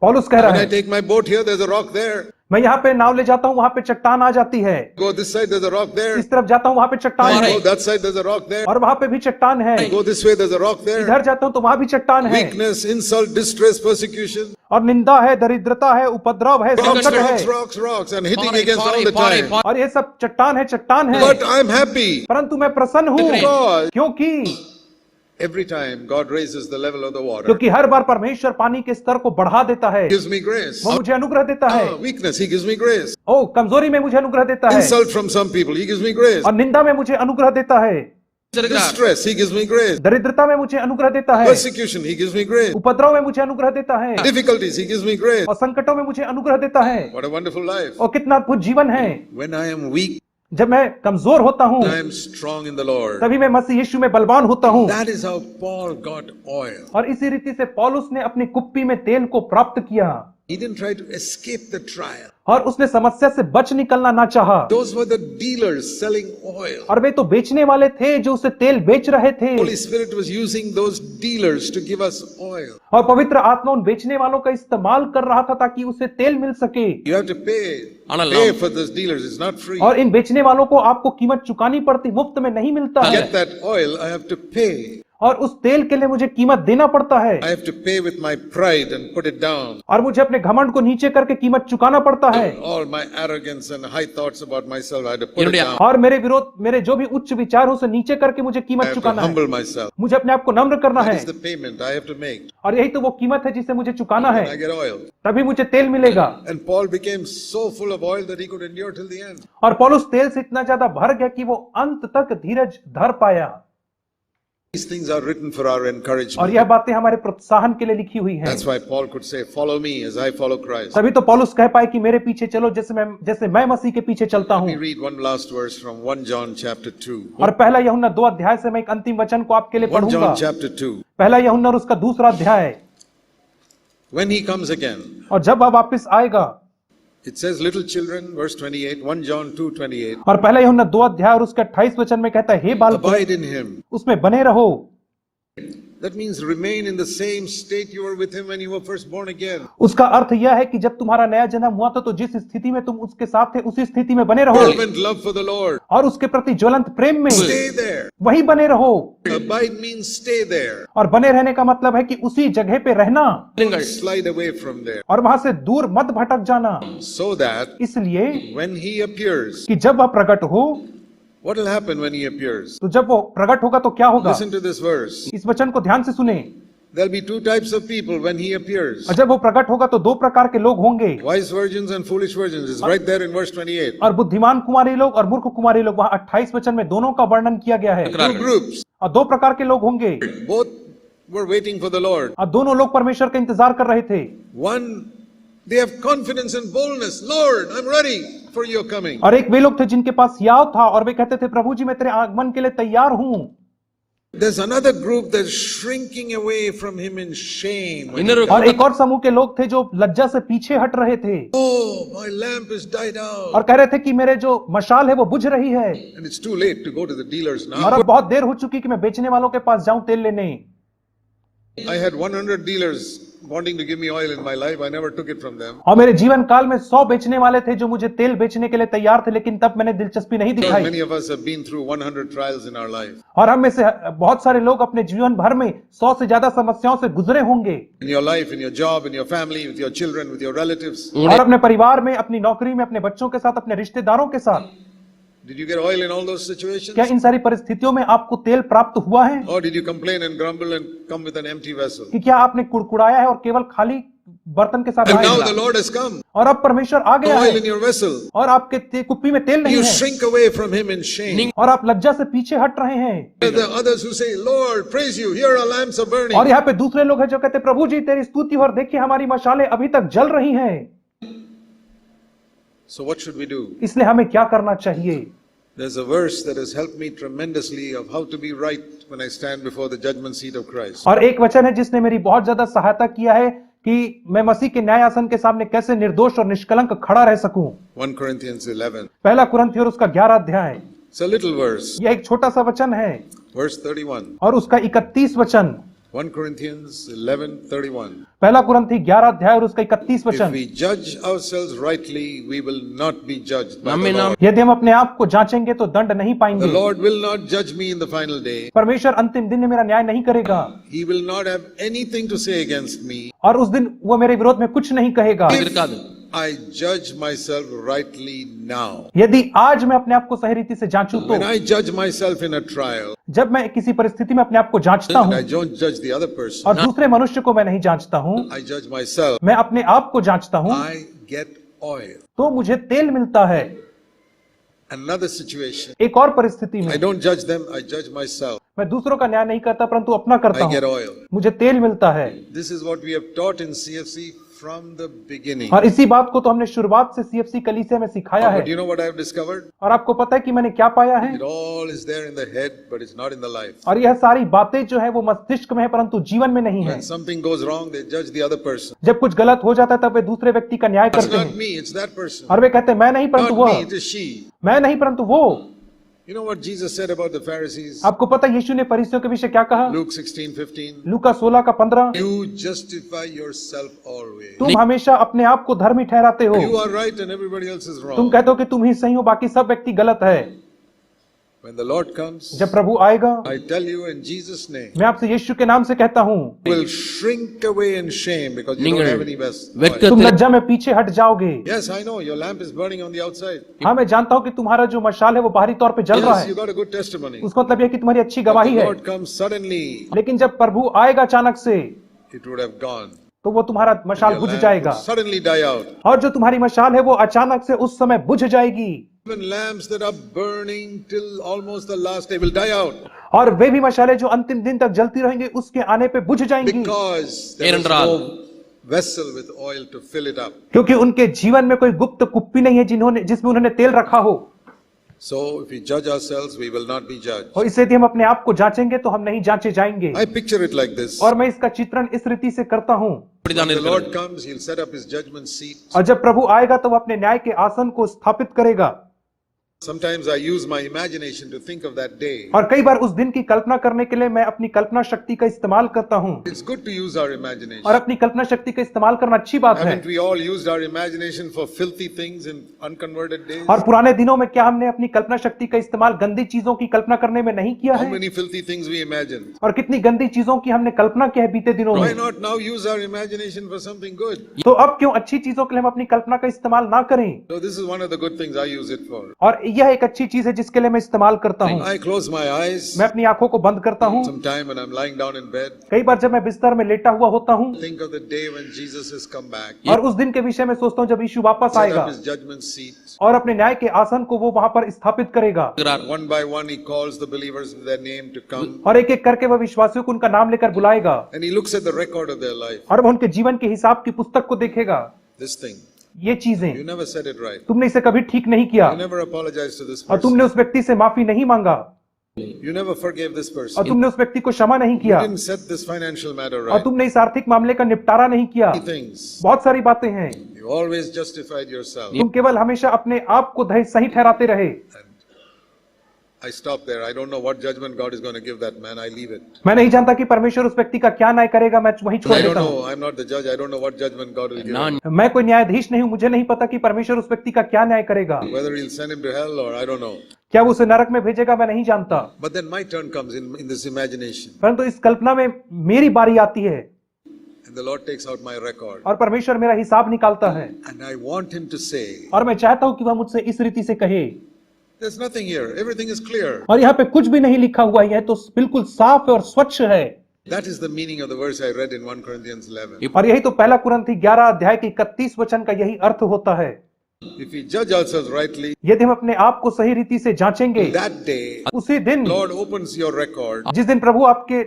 पौलुस कह रहा when I है take my boat here, there's a rock there. मैं यहाँ पे नाव ले जाता हूँ, वहां पे चट्टान आ जाती है, Go this side, there's a rock there. इस तरफ जाता हूँ वहां पे चट्टान है, Go that side, there's a rock there. और वहां पे भी चट्टान है, Go this way, there's a rock there. इधर जाता हूँ तो वहां भी चट्टान है, Weakness, insult, distress, persecution. और निंदा है, दरिद्रता है, उपद्रव है, Rocks, संकट rocks, है, rocks, rocks, and hitting பாறை, against பாறை, all the பாறை, time. பாறை. और ये सब चट्टान है, But I'm happy परंतु मैं प्रसन्न हूँ, because क्योंकि every time God raises the level of the water, क्योंकि हर बार परमेश्वर पानी के स्तर को बढ़ा देता है, He gives me grace. वो मुझे अनुग्रह देता है। Weakness, He gives me grace. ओ कमजोरी में मुझे अनुग्रह देता है, Insult from some people, He gives me grace. और निंदा में मुझे अनुग्रह देता है, இருக்கிறார். Distress, He gives me grace. दरिद्रता में मुझे अनुग्रह देता है, Persecution, He gives me grace. उपद्रव में मुझे अनुग्रह देता है, Difficulties, He gives me grace. और संकटों में मुझे अनुग्रह देता है। What a wonderful life. और कितना अद्भुत जीवन है। When I am weak, जब मैं कमजोर होता हूँ I am strong in the Lord. तभी मैं मसीह यीशु में बलवान होता हूँ। That is how Paul got oil. और इसी रीति से पौलुस ने अपनी कुप्पी में तेल को प्राप्त किया He didn't try to escape the trial. और उसने समस्या से बच निकलना ना चाहा, Those were the dealers selling oil. और वे तो बेचने वाले थे जो उसे तेल बेच रहे थे, Holy Spirit was using those dealers to give us oil. और पवित्र आत्मा उन बेचने वालों का इस्तेमाल कर रहा था ताकि उसे तेल मिल सके। You have to ஆனால் pay நாம் for those dealers. It's not free. और इन बेचने वालों को आपको कीमत चुकानी पड़ती, मुफ्त में नहीं मिलता To है, get that oil, I have to pay. और उस तेल के लिए मुझे कीमत देना पड़ता है, I have to pay with my pride and put it down. और मुझे अपने घमंड को नीचे करके कीमत चुकाना पड़ता है, All my arrogance and high thoughts about myself, I had to put it என்னுடைய down. और मेरे विरोध, मेरे जो भी उच्च विचार हो उसे नीचे करके मुझे I कीमत have to चुकाना है, humble myself. मुझे अपने आप को नम्र करना That है, is the payment I have to make. और यही तो वो कीमत है जिसे मुझे चुकाना And I है, get oil. तभी मुझे तेल मिलेगा। And Paul became so full of oil that he could endure till the end. और पौलुस तेल से इतना ज्यादा भर गया कि वो अंत तक धीरज धर पाया। These things are written for our और encouragement. यह बातें हमारे प्रोत्साहन के लिए लिखी हुई हैं। That's why Paul could say, "Follow me as I follow Christ." तभी तो पौलुस कह पाए कि मेरे पीछे चलो जैसे मैं मसीह के पीछे चलता Let me हूँ। read one last verse from 1 John chapter 2. और पहला यूहन्ना 2 अध्याय से मैं एक अंतिम वचन को आपके लिए 1 पढ़ूंगा। John chapter 2. पहला यूहन्ना और उसका दूसरा अध्याय। When he comes again, और जब वह वापस आएगा, it says, "Little children," verse 28, 1 John 2:28, और पहला यूहन्ना 2 अध्याय और उसका 28 वचन में कहता है, हे बालकों, "Abide in him." उसमें बने रहो। That means remain in the same state you were with him when you were first born again. उसका अर्थ यह है कि जब तुम्हारा नया जन्म हुआ था तो जिस स्थिति में तुम उसके साथ थे उसी स्थिति में बने रहो, Fervent love for the Lord. और उसके प्रति ज्वलंत प्रेम में Stay there. वही बने रहो। Abide means stay there. और बने रहने का मतलब है कि उसी जगह पे रहना இருங்கள். Slide away from there. और वहां से दूर मत भटक जाना, So that इसलिए when he appears, कि जब वह प्रकट हो, what will happen when he appears? तो जब वो प्रकट होगा तो क्या होगा? Listen to this verse. इस वचन को ध्यान से सुने। There'll be two types of people when he appears. और जब वो प्रकट होगा तो दो प्रकार के लोग होंगे, Wise virgins and foolish virgins. It's right there in verse 28. और बुद्धिमान कुमारी लोग और मूर्ख कुमारी लोग, वहां 28 वचन में दोनों का वर्णन किया गया है। Two groups. और दो प्रकार के लोग होंगे, Both were waiting for the Lord. और दोनों लोग परमेश्वर का इंतजार कर रहे थे। One, they have confidence and boldness. Lord, I'm ready for your coming. और एक वे लोग थे जिनके पास याव था और वे कहते थे, प्रभु जी मैं तेरे आगमन के लिए तैयार हूं। There's another group that's shrinking away from him in shame. और एक और समूह के लोग थे जो लज्जा से पीछे हट रहे थे Oh, my lamp is died out. और कह रहे थे कि मेरे जो मशाल है वो बुझ रही है, And it's too late to go to the dealers और now. अब बहुत देर हो चुकी कि मैं बेचने वालों के पास जाऊं तेल लेने। I had 100 dealers wanting to give me oil in my life. I never took it from them. और मेरे जीवन काल में 100 बेचने वाले थे जो मुझे तेल बेचने के लिए तैयार थे, लेकिन तब मैंने दिलचस्पी नहीं Because दिखाई। many of us have been through 100 trials in our life. और हम में से बहुत सारे लोग अपने जीवन भर में 100 से ज्यादा समस्याओं से गुजरे होंगे, In your life, in your job, in your family, with your children, with your relatives. और अपने परिवार में, अपनी नौकरी में, अपने बच्चों के साथ, अपने रिश्तेदारों के साथ। Did you get oil in all those situations? क्या इन सारी परिस्थितियों में आपको तेल प्राप्त हुआ है Or did you complain and grumble and come with an empty vessel? कि क्या आपने कुड़कुड़ाया है और केवल खाली बर्तन के साथ And आए now हैं? the Lord has come. और अब परमेश्वर आ गया Oil है in your vessel. और आपके कुप्पी में तेल नहीं You है shrink away from him in shame. और आप लज्जा से पीछे हट रहे हैं। There are others who say, Lord, praise you. Here our lamps are burning. और यहाँ पे दूसरे लोग हैं जो कहते हैं, प्रभु जी तेरी स्तुति और देखिए हमारी मशालें अभी तक जल रही हैं। So what should we do? इसलिए हमें क्या करना चाहिए? There's a verse that has helped me tremendously of how to be right when I stand before the judgment seat of Christ. और एक वचन है जिसने मेरी बहुत ज्यादा सहायता किया है कि मैं मसीह के न्याय आसन के सामने कैसे निर्दोष और निष्कलंक खड़ा रह सकूं। 1 Corinthians 11. पहला कुरिन्थियों और उसका 11 अध्याय, It's a little verse. यह एक छोटा सा वचन है Verse 31. और उसका 31 वचन। 1 Corinthians 11:31. पहला कुरिन्थी 11 अध्याय और उसका 31 If वचन। we judge ourselves rightly, we will not be judged by the Lord. यदि हम अपने आप को जांचेंगे तो दंड नहीं The पाएंगे। Lord will not judge me in the final day. परमेश्वर अंतिम दिन में मेरा न्याय नहीं करेगा He will not have anything to say against me. और उस दिन वो मेरे विरोध में कुछ नहीं कहेगा। I judge myself rightly now. यदि आज मैं अपने आप को सही रीति से जांचूं तो When I judge myself in a trial, जब मैं किसी परिस्थिति में अपने आप को जांचता I हूं don't judge the other person. और दूसरे मनुष्य को मैं नहीं जांचता हूं, I judge myself. मैं अपने आप को जांचता हूं, I get oil. तो मुझे तेल मिलता है। Another situation. एक और परिस्थिति I में don't judge them, I judge myself. मैं दूसरों का न्याय नहीं करता परंतु अपना करता I get हूं, oil. मुझे तेल मिलता है। This is what we have taught in CFC from the beginning. और इसी बात को तो हमने शुरुआत से सीएफसी कलीसिया में सिखाया है। But you know what I have discovered? और आपको पता है कि मैंने क्या पाया है? It all is there in the head, but it's not in the life. और यह सारी बातें जो है वो मस्तिष्क में है परंतु जीवन में नहीं है। When something goes wrong, they judge the other person. जब कुछ गलत हो जाता है तब वे दूसरे व्यक्ति का न्याय It's करते not हैं me, it's that person. और वे कहते हैं मैं नहीं परंतु Not me, वह, it is she. मैं नहीं परंतु वो। You know what Jesus said about the Pharisees? आपको पता है यीशु ने फरीसियों के विषय क्या कहा? Luke 16:15. लूका 16 का 15, You justify yourself always. तुम हमेशा अपने आप को धर्मी ठहराते हो। You are right and everybody else is तुम wrong. कहते हो कि तुम ही सही हो, बाकी सब व्यक्ति गलत है। When the Lord comes, जब प्रभु आएगा, I tell you in Jesus' name, मैं आपसे यीशु के नाम से कहता हूँ, you will shrink away in shame because you don't have any vessel. तुम लज्जा में पीछे हट जाओगे। Yes, I know your lamp is burning on the outside. हाँ मैं जानता हूँ कि तुम्हारा जो मशाल है वो बाहरी तौर पे जल रहा Yes, you है, got a good testimony. उसका मतलब यह कि तुम्हारी अच्छी But गवाही the है। Lord comes suddenly, लेकिन जब प्रभु आएगा अचानक से it would have gone. तो वो तुम्हारा मशाल Your बुझ lamp जाएगा would suddenly die out. और जो तुम्हारी मशाल है वो अचानक से उस समय बुझ जाएगी। Even lamps that are burning till almost the last day will die out और वे भी मशालें जो अंतिम दिन तक जलती रहेंगी उसके आने पे बुझ जाएंगी, because there is no vessel with oil to fill it up. क्योंकि उनके जीवन में कोई गुप्त कुप्पी नहीं है जिसमें उन्होंने तेल रखा हो। So if we judge ourselves, we will not be judged. और इससे यदि हम अपने आप को जांचेंगे तो हम नहीं जांचे जाएंगे। I picture it like this. और मैं इसका चित्रण इस रीति से करता हूँ, When the Lord comes, He'll set up His judgment seat. और जब प्रभु आएगा तो वो अपने न्याय के आसन को स्थापित करेगा। Sometimes I use my imagination to think of that day. और कई बार उस दिन की कल्पना करने के लिए मैं अपनी कल्पना शक्ति का इस्तेमाल करता हूँ। It's good to use our imagination. और अपनी कल्पना शक्ति का इस्तेमाल करना अच्छी बात है। Haven't we all used our imagination for filthy things in unconverted days? और पुराने दिनों में क्या हमने अपनी कल्पना शक्ति का इस्तेमाल गंदी चीजों की कल्पना करने में नहीं किया How है? many filthy things we imagine? और कितनी गंदी चीजों की हमने कल्पना की है बीते दिनों Why में। not now use our imagination for something good? तो अब क्यों अच्छी चीजों के लिए हम अपनी कल्पना का इस्तेमाल ना करें? So this is one of the good things I use it for. और यह एक अच्छी चीज है जिसके लिए मैं इस्तेमाल करता हूँ। I close my eyes मैं अपनी आंखों को बंद करता हूँ। sometime when I'm lying down in bed. कई बार जब मैं बिस्तर में लेटा हुआ होता हूँ Think of the day when Jesus has come back. और उस दिन के विषय में सोचता हूँ जब यीशु वापस Set आएगा up his judgment seat. और अपने न्याय के आसन को वो वहां पर स्थापित करेगा One by one he calls the believers with their name to come. और एक एक करके वह विश्वासियों को उनका नाम लेकर बुलाएगा And he looks at the record of their life. और वह उनके जीवन के हिसाब की पुस्तक को देखेगा। This thing. ये चीजें You never said it right. तुमने इसे कभी ठीक नहीं किया You never apologized to this और person. तुमने उस व्यक्ति से माफी नहीं मांगा You never forgave this और person. तुमने उस व्यक्ति को क्षमा नहीं You किया didn't set this financial matter और right. तुमने इस आर्थिक मामले का निपटारा नहीं किया। Many things. बहुत सारी बातें हैं। You always justified yourself. तुम केवल हमेशा अपने आप को सही ठहराते रहे। I stop there. I don't know what judgment God is going to give that man. I leave it. मैं नहीं जानता कि परमेश्वर उस व्यक्ति का क्या न्याय करेगा, मैं वहीं छोड़ I don't देता हूँ। know. I'm not the judge. I don't know what judgment God will give him. मैं कोई न्यायाधीश नहीं हूँ, मुझे नहीं पता कि परमेश्वर उस व्यक्ति का क्या न्याय करेगा। Whether he'll send him to hell or I don't know. क्या वो उसे नरक में भेजेगा, मैं नहीं जानता। But then my turn comes in this imagination. परंतु इस कल्पना में मेरी बारी आती है And the Lord takes out my record. और परमेश्वर मेरा हिसाब निकालता है And I want him to say, और मैं चाहता हूँ कि वह मुझसे इस रीति से कहे there's nothing here. Everything is clear. और यहाँ पे कुछ भी नहीं लिखा हुआ है, तो बिल्कुल साफ और स्वच्छ है। That is the meaning of the verse I read in 1 Corinthians 11. और यही तो पहला कुरिन्थी 11 अध्याय के 31 वचन का यही अर्थ होता है। If we judge ourselves rightly, यदि हम अपने आप को सही रीति से जांचेंगे, that day, उसी दिन Lord opens your record. जिस दिन प्रभु आपके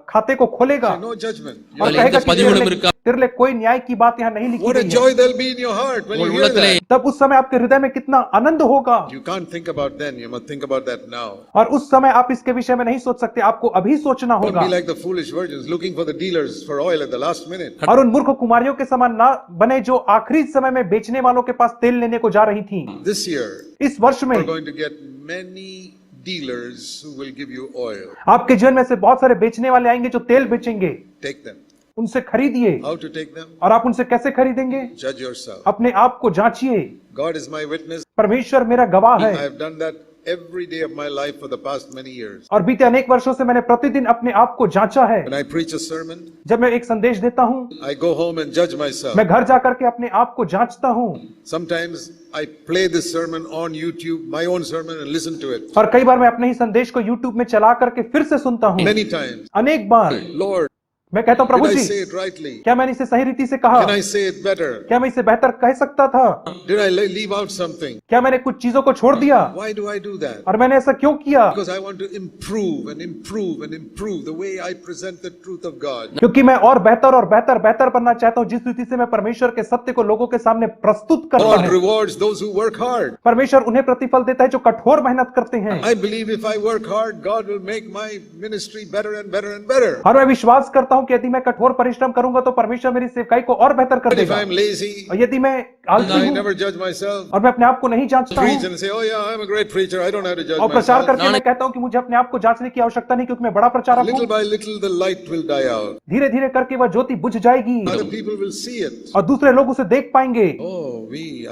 खाते को खोलेगा No judgment. और कहेगा कि तेरे लिए कोई न्याय की बात यहाँ नहीं लिखी What a गई है, joy there'll be in your heart when you hear that. तब उस समय आपके हृदय में कितना आनंद होगा। You can't think about then. You must think about that now. और उस समय आप इसके विषय में नहीं सोच सकते, आपको अभी सोचना Don't होगा। be like the foolish virgins looking for the dealers for oil at the last minute. और उन मूर्ख कुमारियों के समान ना बने जो आखिरी समय में बेचने वालों के पास तेल लेने को जा रही थी। This year, इस वर्ष में we're going to get many dealers who will give you oil. आपके जीवन में से बहुत सारे बेचने वाले आएंगे जो तेल बेचेंगे, Take them. उनसे खरीदिए। How to take them? और आप उनसे कैसे खरीदेंगे? Judge yourself. अपने आप को जांचिए। God is my witness. परमेश्वर मेरा गवाह I है have done that every day of my life for the past many years. और बीते अनेक वर्षों से मैंने प्रतिदिन अपने आप को जांचा है। When I preach a sermon, जब मैं एक संदेश देता हूँ, I go home and judge myself. मैं घर जाकर के अपने आप को जांचता हूँ Sometimes I play this sermon on YouTube, my own sermon, and listen to it. और कई बार मैं अपने ही संदेश को YouTube में चला करके फिर से सुनता हूँ। Many times. अनेक बार Lord, मैं कहता हूँ, did Prabhu I ji, say it rightly? क्या मैंने इसे सही रीति से कहा? Can I say it better? क्या मैं इसे बेहतर कह सकता था? Did I leave out something? क्या मैंने कुछ चीजों को छोड़ दिया? Why do I do that? और मैंने ऐसा क्यों किया? Because I want to improve and improve and improve the way I present the truth of God. क्योंकि मैं और बेहतर बनना चाहता हूँ, जिस रीति से मैं परमेश्वर के सत्य को लोगों के सामने प्रस्तुत करता God है। rewards those who work hard. परमेश्वर उन्हें प्रतिफल देता है जो कठोर मेहनत करते हैं। I believe if I work hard, God will make my ministry better and better and better. और मैं विश्वास करता हूँ कि यदि मैं कठोर परिश्रम करूंगा तो परमेश्वर मेरी सेवकाई को और बेहतर कर But if देगा। I'm lazy, और यदि मैं आलसी I हूँ never judge myself. और मैं अपने आप को नहीं जांचता Preach हूँ and say, oh yeah, I'm a great preacher. I don't have to judge और प्रचार myself. करके मैं कहता हूँ कि मुझे अपने आप को जांचने की आवश्यकता नहीं, क्योंकि मैं बड़ा प्रचारक Little हूँ। by little, the light will die out. धीरे धीरे करके वह ज्योति बुझ जाएगी Other people will see it. और दूसरे लोग उसे देख पाएंगे।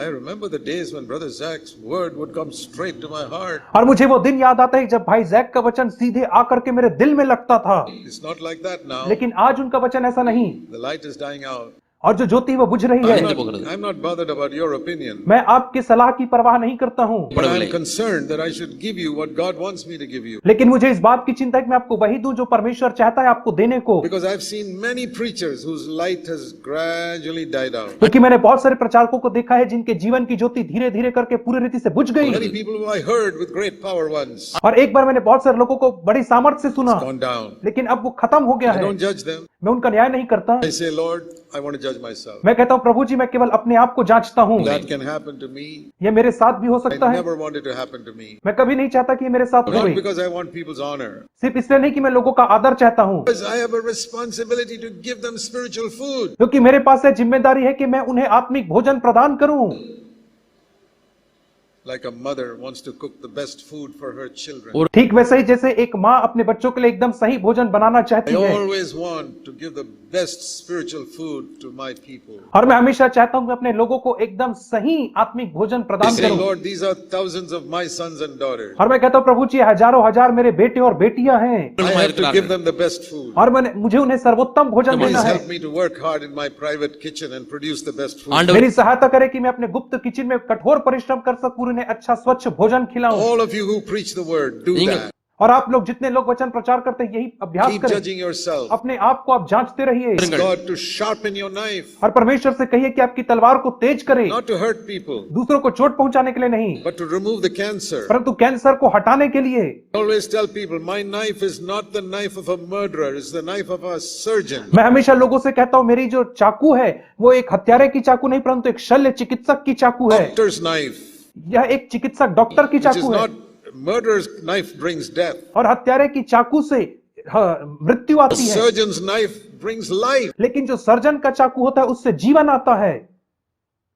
I remember the days when Brother Zach's word would come straight to my heart. और मुझे वो दिन याद आता है जब भाई जैक का वचन सीधे आकर के मेरे दिल में लगता था, It's not like that now. लेकिन आज उनका वचन ऐसा नहीं The light is dying out. और जो ज्योति वो बुझ रही है। I'm not bothered about your opinion. मैं आपकी सलाह की परवाह नहीं करता हूँ, But I'm concerned that I should give you what God wants me to give you. लेकिन मुझे इस बात की चिंता है कि मैं आपको वही दूं जो परमेश्वर चाहता है आपको देने को। Because I've seen many preachers whose light has gradually died out. क्योंकि मैंने बहुत सारे प्रचारकों को देखा है जिनके जीवन की ज्योति धीरे धीरे करके पूरी रीति से बुझ गई। Many people who I heard with great power once और एक बार मैंने बहुत सारे लोगों को बड़ी सामर्थ्य से सुना, gone down. लेकिन अब वो खत्म हो गया I है। don't judge them. मैं उनका न्याय नहीं करता। I say, Lord, I want to judge myself. मैं कहता हूँ, प्रभु जी, मैं केवल अपने आप को जांचता हूँ। That can happen to me. ये मेरे साथ भी हो I सकता है। never want it to happen to me. मैं कभी नहीं चाहता कि ये मेरे साथ Not होवे, because I want people's honor. सिर्फ इसलिए नहीं कि मैं लोगों का आदर चाहता हूँ, Because I have a responsibility to give them spiritual food. क्योंकि मेरे पास है जिम्मेदारी है कि मैं उन्हें आत्मिक भोजन प्रदान करूं। Like a mother wants to cook the best food for her children. ठीक वैसे ही जैसे एक माँ अपने बच्चों के लिए एकदम सही भोजन बनाना चाहती I है, always want to give the best spiritual food to my people. और मैं हमेशा चाहता हूं कि अपने लोगों को एकदम सही आत्मिक भोजन I प्रदान say, करूं। Lord, these are thousands of my sons and daughters. और मैं कहता हूं, प्रभु जी, हजारों हजार मेरे बेटे और बेटियां हैं I have to give them the best food. और मुझे उन्हें सर्वोत्तम भोजन Please देना है। help me to work hard in my private kitchen and produce the best food. मेरी सहायता करे कि मैं अपने गुप्त किचन में कठोर परिश्रम कर सकूं, उन्हें अच्छा स्वच्छ भोजन खिलाऊं। All of you who preach the word, do நீங்கள் that. और आप लोग जितने लोग वचन प्रचार करते हैं यही अभ्यास Keep करें। judging yourself. अपने आप को आप जांचते रहिए Ask God to sharpen your knife, और परमेश्वर से कहिए कि आपकी तलवार को तेज करे, not to hurt people, दूसरों को चोट पहुंचाने के लिए नहीं, but to remove the cancer. परंतु कैंसर को हटाने के लिए। I always tell people, my knife is not the knife of a murderer, it's the knife of a surgeon. मैं हमेशा लोगों से कहता हूं मेरी जो चाकू है वो एक हत्यारे की चाकू नहीं परंतु एक शल्य चिकित्सक की चाकू है। Doctor's knife, यह एक चिकित्सक डॉक्टर की which is चाकू है not, murderer's knife brings death. और हत्यारे की चाकू से मृत्यु A आती है, surgeon's knife brings life. लेकिन जो सर्जन का चाकू होता है उससे जीवन आता है।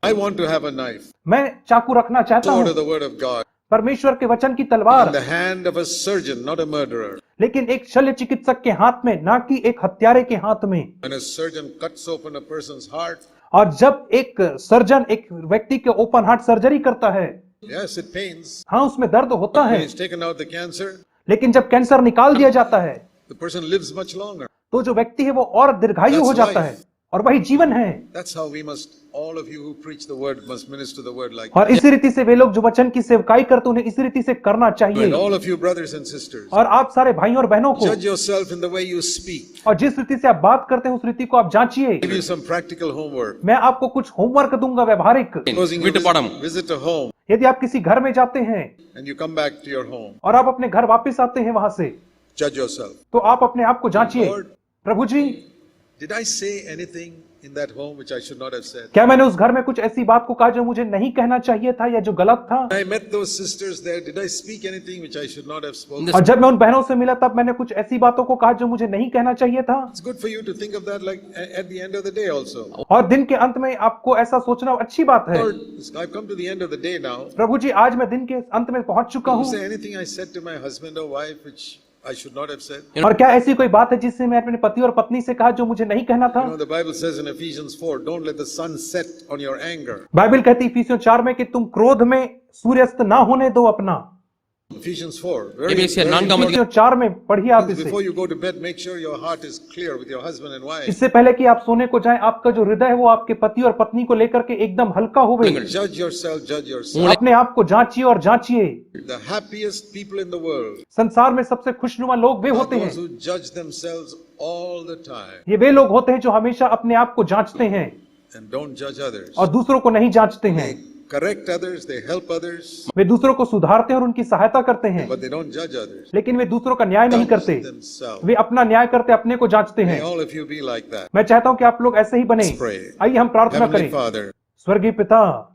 I want to have a knife, मैं चाकू रखना चाहता sword हूं, of the word of God, परमेश्वर के वचन की in तलवार, the hand of a surgeon, not a murderer. लेकिन एक शल्य चिकित्सक के हाथ में, ना कि एक हत्यारे के हाथ में। When a surgeon cuts open a person's heart, और जब एक सर्जन एक व्यक्ति के ओपन हार्ट सर्जरी करता है, yes, it pains. हाँ उसमें दर्द होता When है, he's taken out the cancer, लेकिन जब कैंसर निकाल दिया जाता है the person lives much longer. तो जो व्यक्ति है वो और दीर्घायु हो That's जाता life. है और वही जीवन है। That's how we must, all of you who preach the word must minister the word like और इसी रीति से वे लोग जो वचन की सेवकाई करते उन्हें इसी रीति से करना that. चाहिए। And all of you brothers and sisters, और आप सारे भाइयों और बहनों को judge yourself in the way you speak. और जिस रीति से आप बात करते हैं उस रीति को आप जांचिए। Give you some practical homework. मैं आपको कुछ होमवर्क दूंगा व्यवहारिक। Supposing you வீட்டு பாடம் visit a home यदि आप किसी घर में जाते हैं and you come back to your home, और आप अपने घर वापस आते हैं वहां से, judge yourself. तो आप अपने आप को जांचिए। Lord, Prabhu ji, did I say anything in that home which I should not have said? क्या मैंने उस घर में कुछ ऐसी बात को कहा जो मुझे नहीं कहना चाहिए था या जो गलत था? When I met those sisters there, did I speak anything which I should not have spoken? और जब मैं उन बहनों से मिला तब मैंने कुछ ऐसी बातों को कहा जो मुझे नहीं कहना चाहिए था? It's good for you to think of that like at the end of the day also. और दिन के अंत में आपको ऐसा सोचना अच्छी बात है। Lord, I've come to the end of the day now. प्रभु जी, आज मैं दिन के अंत में पहुंच चुका Is हूँ there anything I said to my husband or wife which I should not have said? और क्या ऐसी कोई बात है जिससे मैं अपने पति और पत्नी से कहा जो मुझे नहीं कहना था? You know, the Bible says in Ephesians 4, don't let the sun set on your anger. Bible कहती है इफिसियों 4 में कि तुम क्रोध में सूर्यास्त ना होने दो अपना। Ephesians 4. எபேசியர் 4 इफिसियों 4 में पढ़िए आप इसे। Before you go to bed, make sure your heart is clear with your husband and wife. इससे पहले कि आप सोने को जाएं, आपका जो हृदय है वो आपके पति और पत्नी को लेकर के एकदम हल्का हो गई। Judge yourself, judge yourself. अपने आप को जांचिए और जांचिए। The happiest people in the world संसार में सबसे खुशनुमा लोग वे are होते हैं, those who judge themselves all the time ये वे लोग होते हैं जो हमेशा अपने आप को जांचते हैं and don't judge others. और दूसरों को नहीं जांचते हैं। They correct others, they help others, वे दूसरों को सुधारते हैं और उनकी सहायता करते हैं, but they don't judge others. लेकिन वे दूसरों का न्याय नहीं करते। Themselves. वे अपना न्याय करते, अपने को जांचते May हैं। all of you be like that. मैं चाहता हूं कि आप लोग ऐसे ही बने। Let's pray. आइए हम प्रार्थना Heavenly करें। Father, स्वर्गीय पिता,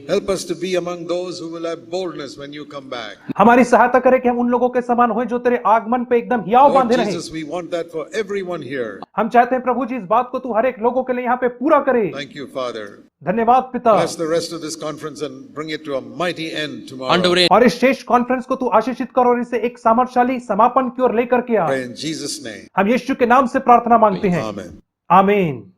help us to be among those who will have boldness when you come back. हमारी सहायता करें कि हम उन लोगों के समान हों जो तेरे आगमन पे एकदम हियाव Lord बांधे रहें। Jesus, we want that for everyone here. हम चाहते हैं प्रभु जी इस बात को तू हर एक लोगों के लिए यहाँ पे पूरा करे। Thank you, Father. धन्यवाद पिता। Bless the rest of this conference and bring it to a mighty end tomorrow. ஆண்டவரே और इस शेष कॉन्फ्रेंस को तू आशीषित कर और इसे एक सामर्थ्यशाली समापन की ओर लेकर के आ। Pray in Jesus' name. हम यीशु के नाम से प्रार्थना मांगते हैं। Amen. आमीन।